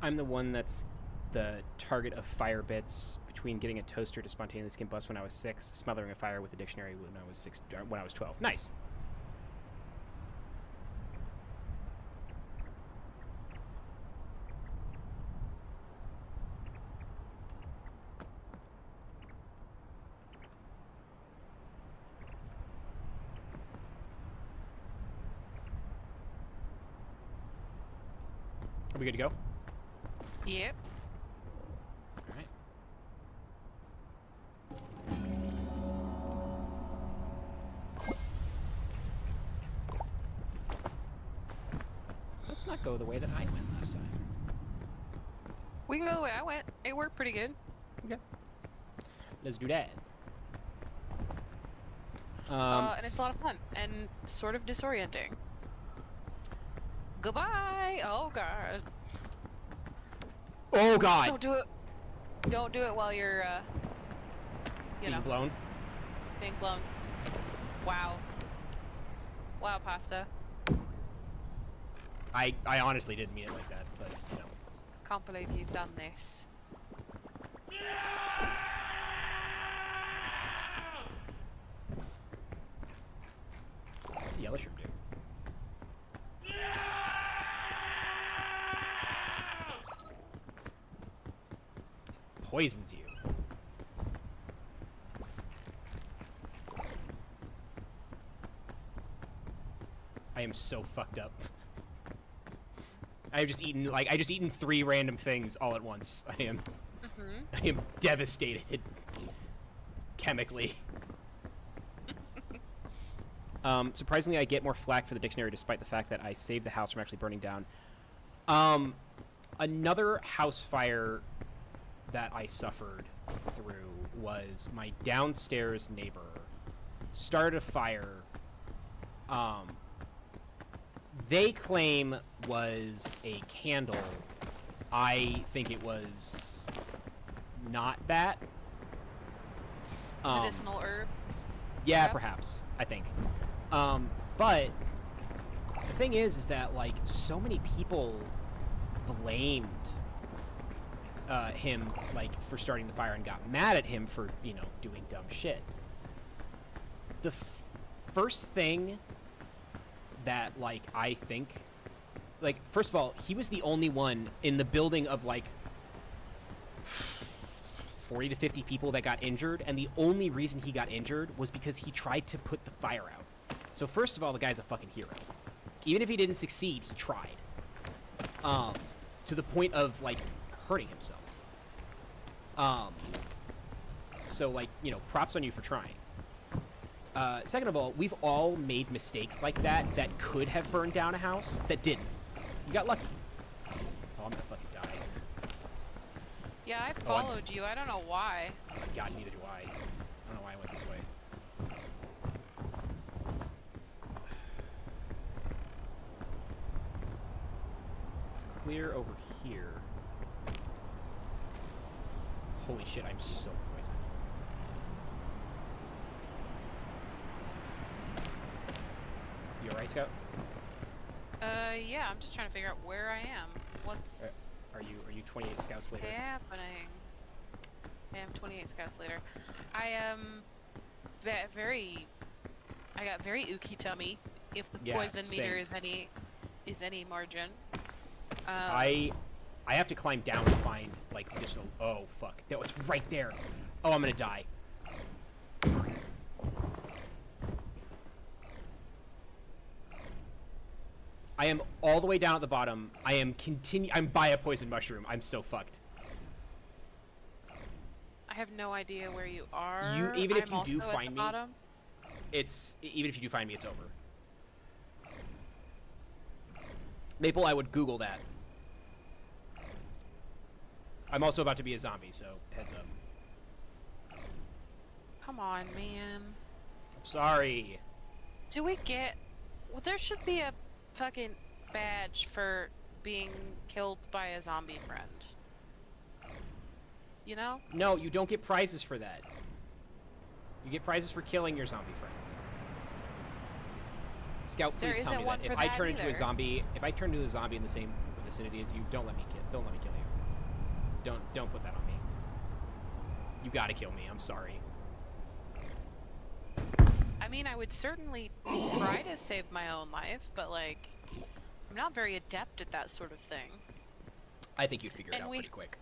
I'm the one that's the target of fire bits between getting a toaster to spontaneously combust when I was 6, smothering a fire with a dictionary when I was 12. Nice. Are we good to go?
Yep.
All right. Let's not go the way that I went last time.
We can go the way I went. It worked pretty good.
Okay. Let's do that.
And it's a lot of fun and sort of disorienting. Goodbye. Oh god.
Oh god.
Don't do it. Don't do it while you're
being blown.
Being blown. Wow. Wow, pasta.
I honestly didn't mean it like that, but you know.
Can't believe you've done this.
What's the yellow shrimp do? Poisons you. I am so fucked up. I just eaten 3 random things all at once. I am devastated chemically. Surprisingly, I get more flack for the dictionary despite the fact that I saved the house from actually burning down. Another house fire that I suffered through was my downstairs neighbor started a fire. They claim was a candle. I think it was not that.
Medicinal herbs?
Yeah, perhaps. I think. But the thing is that, like, so many people blamed him, like, for starting the fire and got mad at him for, you know, doing dumb shit. The first thing that, like, I think, like, first of all, he was the only one in the building of, like, 40 to 50 people that got injured, and the only reason he got injured was because he tried to put the fire out. So first of all, the guy's a fucking hero. Even if he didn't succeed, he tried. To the point of, like, hurting himself. So, like, you know, props on you for trying. Second of all, we've all made mistakes like that that could have burned down a house that didn't. You got lucky. Oh, I'm gonna fucking die.
Yeah, I followed you. I don't know why.
Oh my god, neither do I. I don't know why I went this way. clear over here. Holy shit, I'm so poisoned. You alright, Scout?
Yeah, I'm just trying to figure out where I am. What's...
Are you 28 scouts later?
happening? I am 28 scouts later. I am very... I got very ooky tummy, if the poison meter is any margin.
I have to climb down to find, like, additional... Oh, fuck. No, it's right there. Oh, I'm gonna die. I am all the way down at the bottom. I'm by a poison mushroom. I'm so fucked.
I have no idea where you are.
Even if you do find me,
bottom.
even if you do find me, it's over. Maple, I would Google that. I'm also about to be a zombie, so heads up.
Come on, man.
I'm sorry.
Do we get... Well, there should be a fucking badge for being killed by a zombie friend. You know?
No, you don't get prizes for that. You get prizes for killing your zombie friend. Scout, please tell me that if I turn into a zombie in the same vicinity as you, don't let me kill you. Don't put that on me. You gotta kill me. I'm sorry.
I mean, I would certainly try to save my own life, but like, I'm not very adept at that sort of thing.
I think you'd figure it out pretty quick.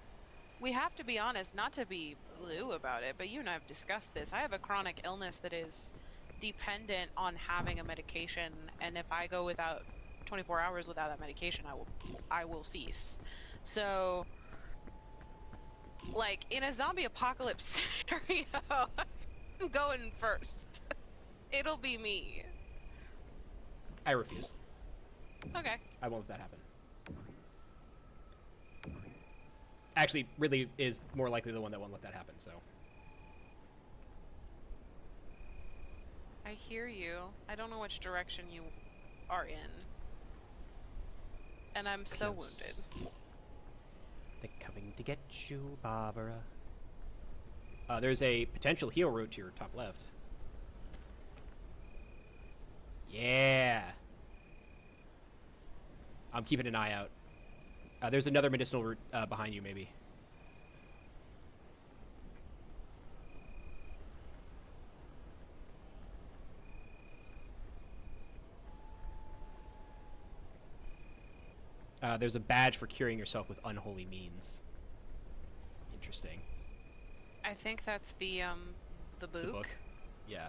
We have to be honest, not to be blue about it, but you and I have discussed this. I have a chronic illness that is dependent on having a medication, and if I go without 24 hours without that medication, I will cease. So, like, in a zombie apocalypse scenario, I'm going first. It'll be me.
I refuse.
Okay.
I won't let that happen. Actually, really is more likely the one that won't let that happen, so.
I hear you. I don't know which direction you are in. And I'm so wounded.
They're coming to get you, Barbara. There's a potential heal route to your top left. Yeah. I'm keeping an eye out. There's another medicinal route behind you, maybe. There's a badge for curing yourself with unholy means. Interesting.
I think that's the book.
The book? Yeah.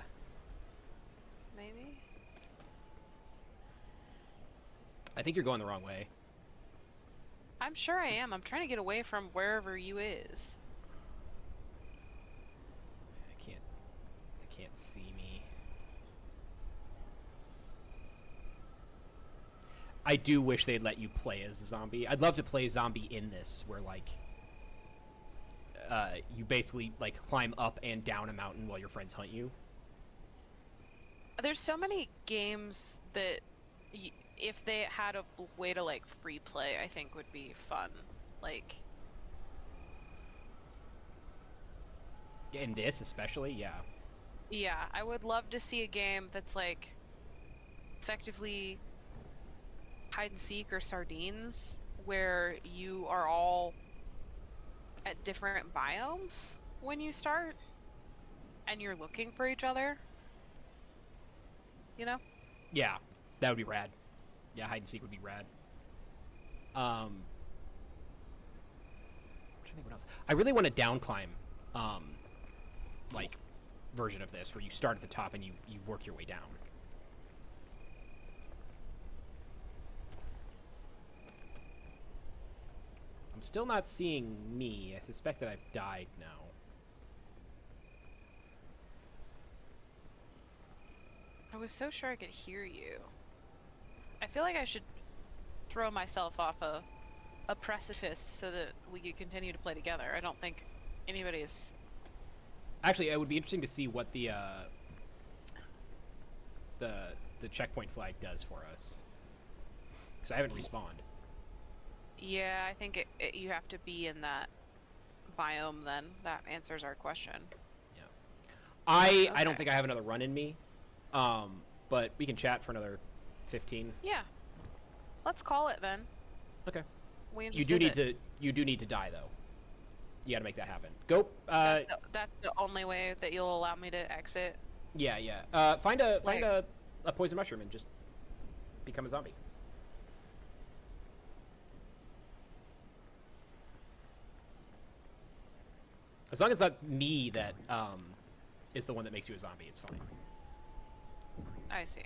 Maybe?
I think you're going the wrong way.
I'm sure I am. I'm trying to get away from wherever you is.
I can't see me. I do wish they'd let you play as a zombie. I'd love to play zombie in this, where like you basically like climb up and down a mountain while your friends hunt you.
There's so many games that if they had a way to like free play, I think would be fun. Like
in this especially, yeah.
Yeah, I would love to see a game that's like effectively hide and seek or sardines, where you are all at different biomes when you start and you're looking for each other. You know?
Yeah, that would be rad. Yeah, hide and seek would be rad. I'm trying to think what else. I really want a down climb, like version of this, where you start at the top and you work your way down. I'm still not seeing me. I suspect that I've died now.
I was so sure I could hear you. I feel like I should throw myself off a precipice so that we could continue to play together. I don't think anybody is...
Actually, it would be interesting to see what the checkpoint flag does for us. Because I haven't respawned.
Yeah, I think you have to be in that biome then. That answers our question.
Yeah. I don't think I have another run in me. But we can chat for another 15.
Yeah. Let's call it then.
Okay.
You do
need to die though. You got to make that happen. Go.
That's the only way that you'll allow me to exit.
Yeah, yeah. Find a poison mushroom and just become a zombie. As long as that's me that is the one that makes you a zombie, it's fine.
I see.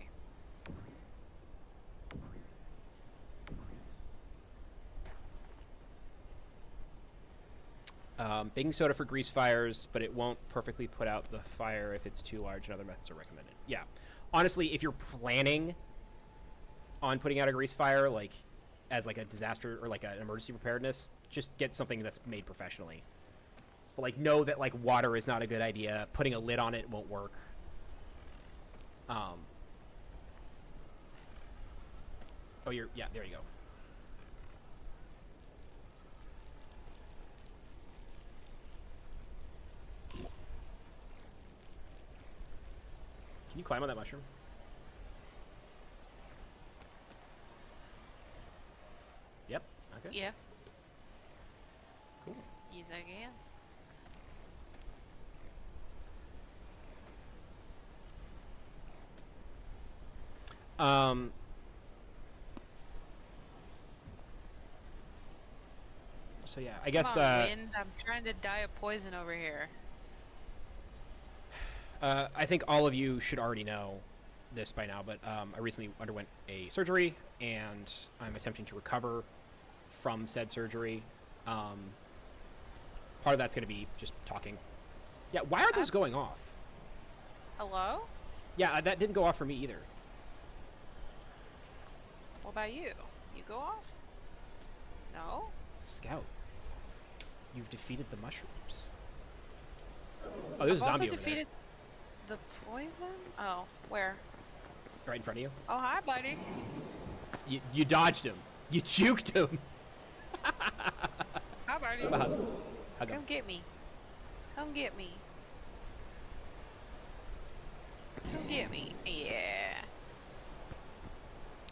Baking soda for grease fires, but it won't perfectly put out the fire if it's too large, and other methods are recommended. Yeah. Honestly, if you're planning on putting out a grease fire, like, as, like, a disaster or, like, an emergency preparedness, just get something that's made professionally. But, like, know that, like, water is not a good idea. Putting a lid on it won't work. Oh, yeah, there you go. Can you climb on that mushroom? Yep. Okay.
Yeah.
Cool.
Yes, I can.
So yeah, I guess.
Come on, wind. I'm trying to die of poison over here.
I think all of you should already know this by now, but I recently underwent a surgery, and I'm attempting to recover from said surgery. Part of that's going to be just talking. Yeah, why are those going off?
Hello?
Yeah, that didn't go off for me either.
What about you? You go off? No?
Scout, you've defeated the mushrooms. Oh, there's a zombie over there.
The poison? Oh, where?
Right in front of you.
Oh, hi, buddy.
You dodged him. You juked him.
Hi, buddy. Come get me. Come get me. Come get me. Yeah.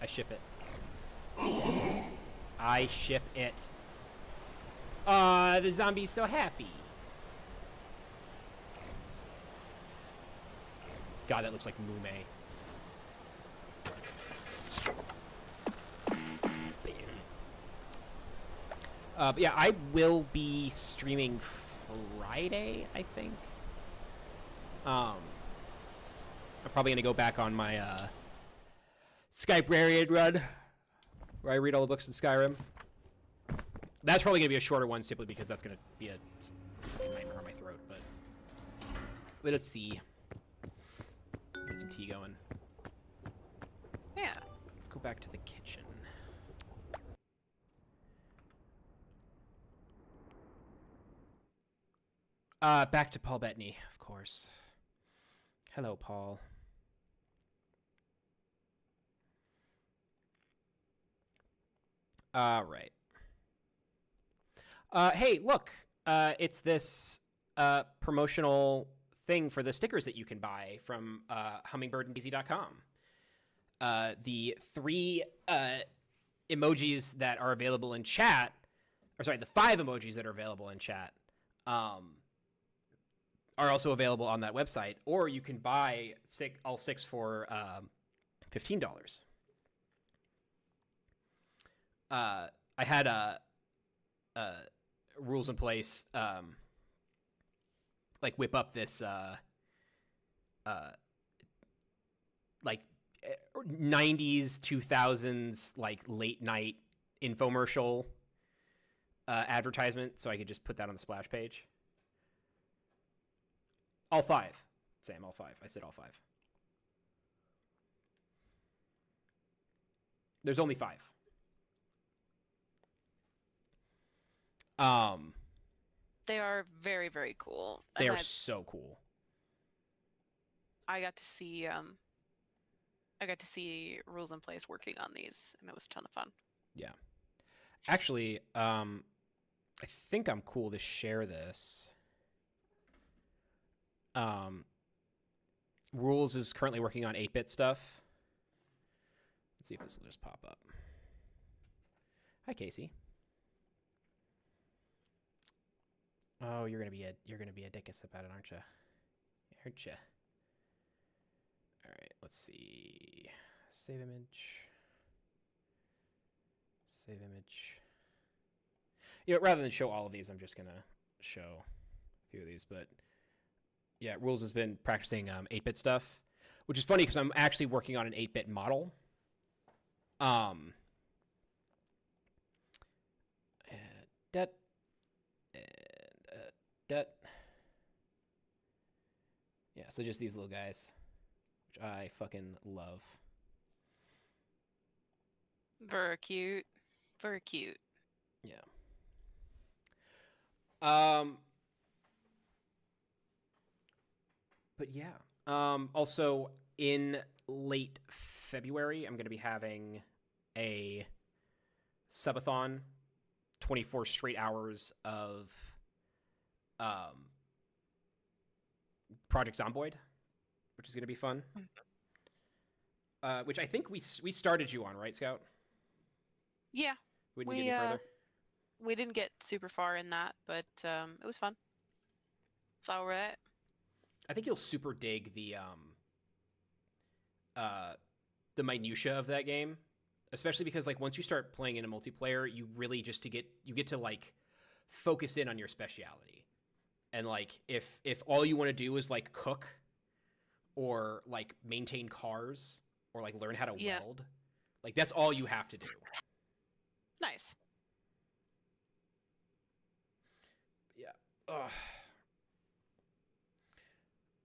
I ship it. I ship it. The zombie's so happy. God, that looks like Mume. But yeah, I will be streaming Friday, I think. I'm probably gonna go back on my Skype-rarian run, where I read all the books in Skyrim. That's probably gonna be a shorter one, simply because that's gonna be a fucking nightmare on my throat. But let's see. Get some tea going.
Yeah.
Let's go back to the kitchen. Back to Paul Bettany, of course. Hello, Paul. Right. Hey, look. It's this promotional thing for the stickers that you can buy from hummingbirdanddaisy.com. The 3 emojis that are available in chat, or sorry, the 5 emojis that are available in chat, are also available on that website, or you can buy all 6 for $15. I had rules in place, like whip up this like 90s 2000s like late night infomercial advertisement, so I could just put that on the splash page. All 5, Sam. All 5. I said all 5. There's only 5.
They are very, very cool.
They are so cool.
I got to see Rules in Place working on these, and it was a ton of fun.
Yeah. Actually, I think I'm cool to share this. Rules is currently working on 8-bit stuff. Let's see if this will just pop up. Hi, Casey. Oh, you're gonna be a dickus about it, aren't you? Aren't you? All right, let's see. Save image. Save image. You know, rather than show all of these, I'm just gonna show a few of these. But yeah, Rules has been practicing 8-bit stuff, which is funny because I'm actually working on an 8-bit model. Det. Yeah, so just these little guys, which I fucking love.
Very cute. Very cute.
Yeah. But yeah. Also, in late February, I'm going to be having a subathon, 24 straight hours of Project Zomboid, which is going to be fun. Which I think we started you on, right, Scout?
Yeah.
We didn't get any further.
We didn't get super far in that, but it was fun. It's all right.
I think you'll super dig the minutia of that game, especially because like once you start playing in a multiplayer, you really just get to like focus in on your speciality. And like if all you want to do is like cook or like maintain cars or like learn how to weld, like that's all you have to do.
Nice.
Yeah.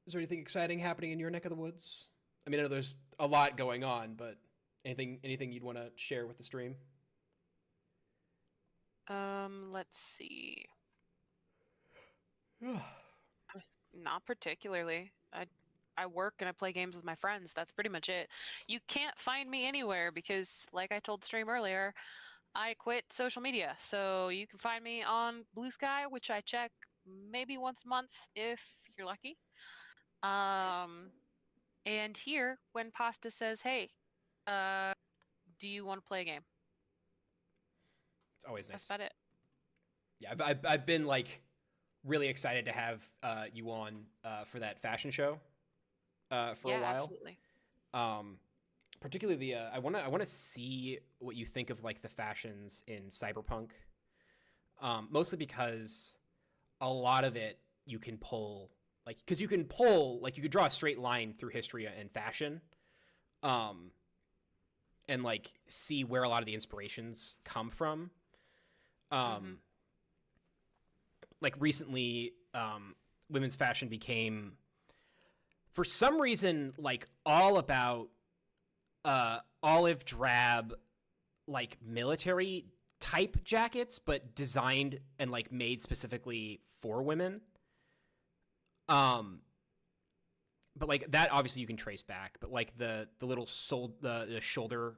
Is there anything exciting happening in your neck of the woods? I mean, I know there's a lot going on, but anything you'd want to share with the stream?
Let's see. Not particularly. I work and I play games with my friends. That's pretty much it. You can't find me anywhere because, like I told stream earlier, I quit social media. So you can find me on Blue Sky, which I check maybe once a month if you're lucky. And here, when Pasta says, "Hey, do you want to play a game?"
It's always nice.
That's about it.
Yeah, I've been like really excited to have you on for that fashion show for a while.
Absolutely.
Particularly the I want to see what you think of like the fashions in Cyberpunk. Mostly because a lot of it you can pull like because you could draw a straight line through history and fashion, and like see where a lot of the inspirations come from. Like recently, women's fashion became, for some reason, like all about olive drab, like military type jackets, but designed and like made specifically for women. But like that, obviously you can trace back. But like the little the shoulder,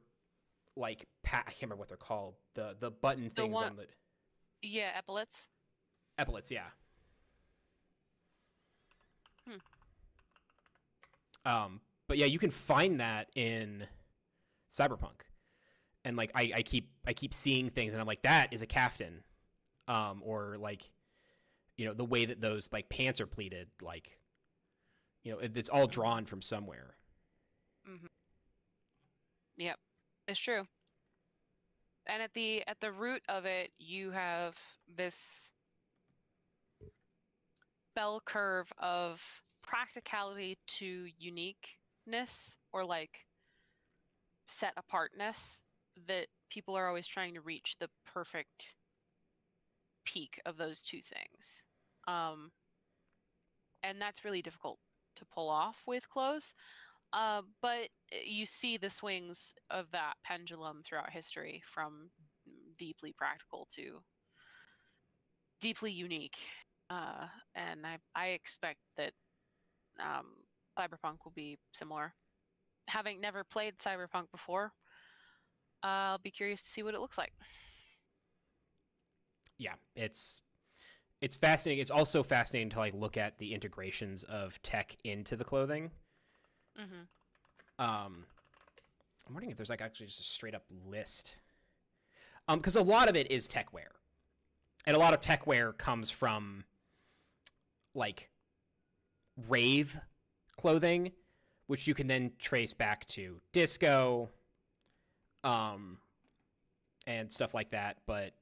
like I can't remember what they're called. The button things on the.
Yeah, epaulets.
Epaulets, yeah. But yeah, you can find that in Cyberpunk, and like I keep seeing things, and I'm like, that is a kaftan, or like, you know, the way that those like pants are pleated, like, you know, it's all drawn from somewhere.
Yep, it's true. And at the root of it, you have this bell curve of practicality to uniqueness, or like set apartness, that people are always trying to reach the perfect peak of those two things. And that's really difficult to pull off with clothes. But you see the swings of that pendulum throughout history, from deeply practical to deeply unique. And I expect that Cyberpunk will be similar. Having never played Cyberpunk before, I'll be curious to see what it looks like.
yeah, it's fascinating. It's also fascinating to like look at the integrations of tech into the clothing.
Mm-hmm.
I'm wondering if there's like actually just a straight up list. Because a lot of it is tech wear, and a lot of tech wear comes from like rave clothing, which you can then trace back to disco, and stuff like that. But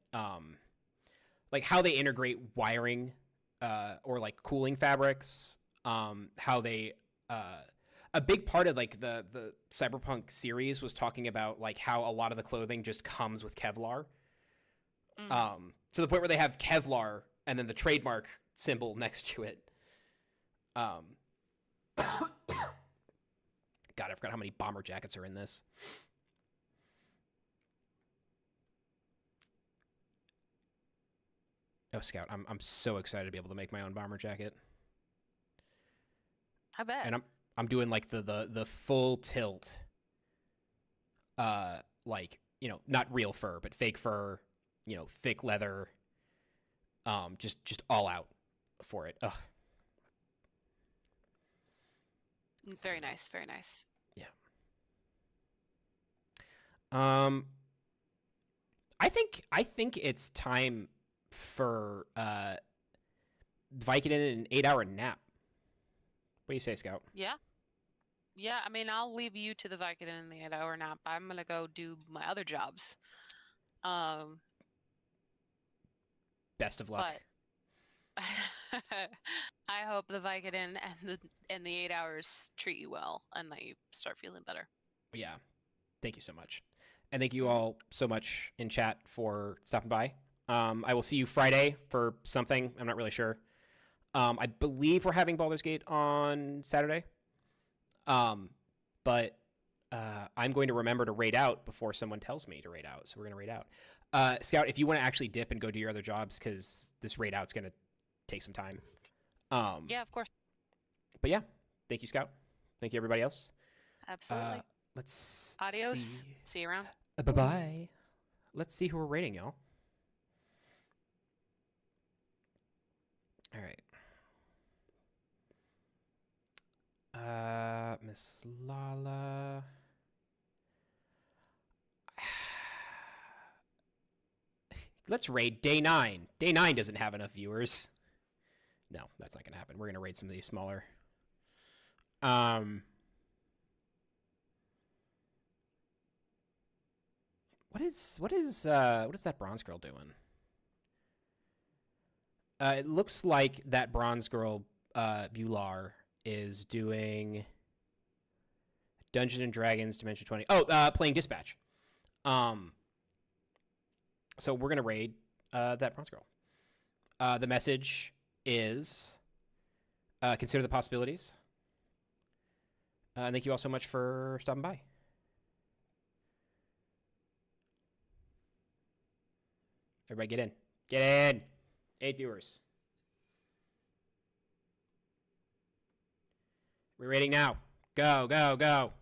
like how they integrate wiring, or like cooling fabrics, how they a big part of like the Cyberpunk series was talking about like how a lot of the clothing just comes with Kevlar. To the point where they have Kevlar and then the trademark symbol next to it. God, I forgot how many bomber jackets are in this. Oh, Scout, I'm so excited to be able to make my own bomber jacket.
I bet.
And I'm doing like the full tilt. Like, you know, not real fur, but fake fur, you know, thick leather. Just all out for it. Ugh.
Very nice, very nice.
Yeah. I think it's time for Vicodin an 8-hour nap. What do you say, Scout?
Yeah. Yeah, I mean, I'll leave you to the Vicodin and the 8-hour nap. I'm gonna go do my other jobs.
Best of luck.
But I hope the Vicodin and the 8 hours treat you well and that you start feeling better.
Yeah. Thank you so much. And thank you all so much in chat for stopping by. I will see you Friday for something. I'm not really sure. I believe we're having Baldur's Gate on Saturday. But I'm going to remember to raid out before someone tells me to raid out. So we're going to raid out. Scout, if you want to actually dip and go do your other jobs, because this raid out's going to take some time.
Yeah, of course.
But yeah, thank you, Scout. Thank you, everybody else.
Absolutely.
Let's
Adios. See you around.
Bye-bye. Let's see who we're rating, y'all. All right. Miss Lala. Let's raid Day 9. Day 9 doesn't have enough viewers. No, that's not going to happen. We're going to raid some of these smaller. What is that bronze girl doing? It looks like that bronze girl, Bular, is doing Dungeons and Dragons Dimension 20. Oh, playing Dispatch. So we're gonna raid that bronze girl. The message is consider the possibilities. And thank you all so much for stopping by. Everybody get in. Get in. 8 viewers. We're raiding now. Go, go, go.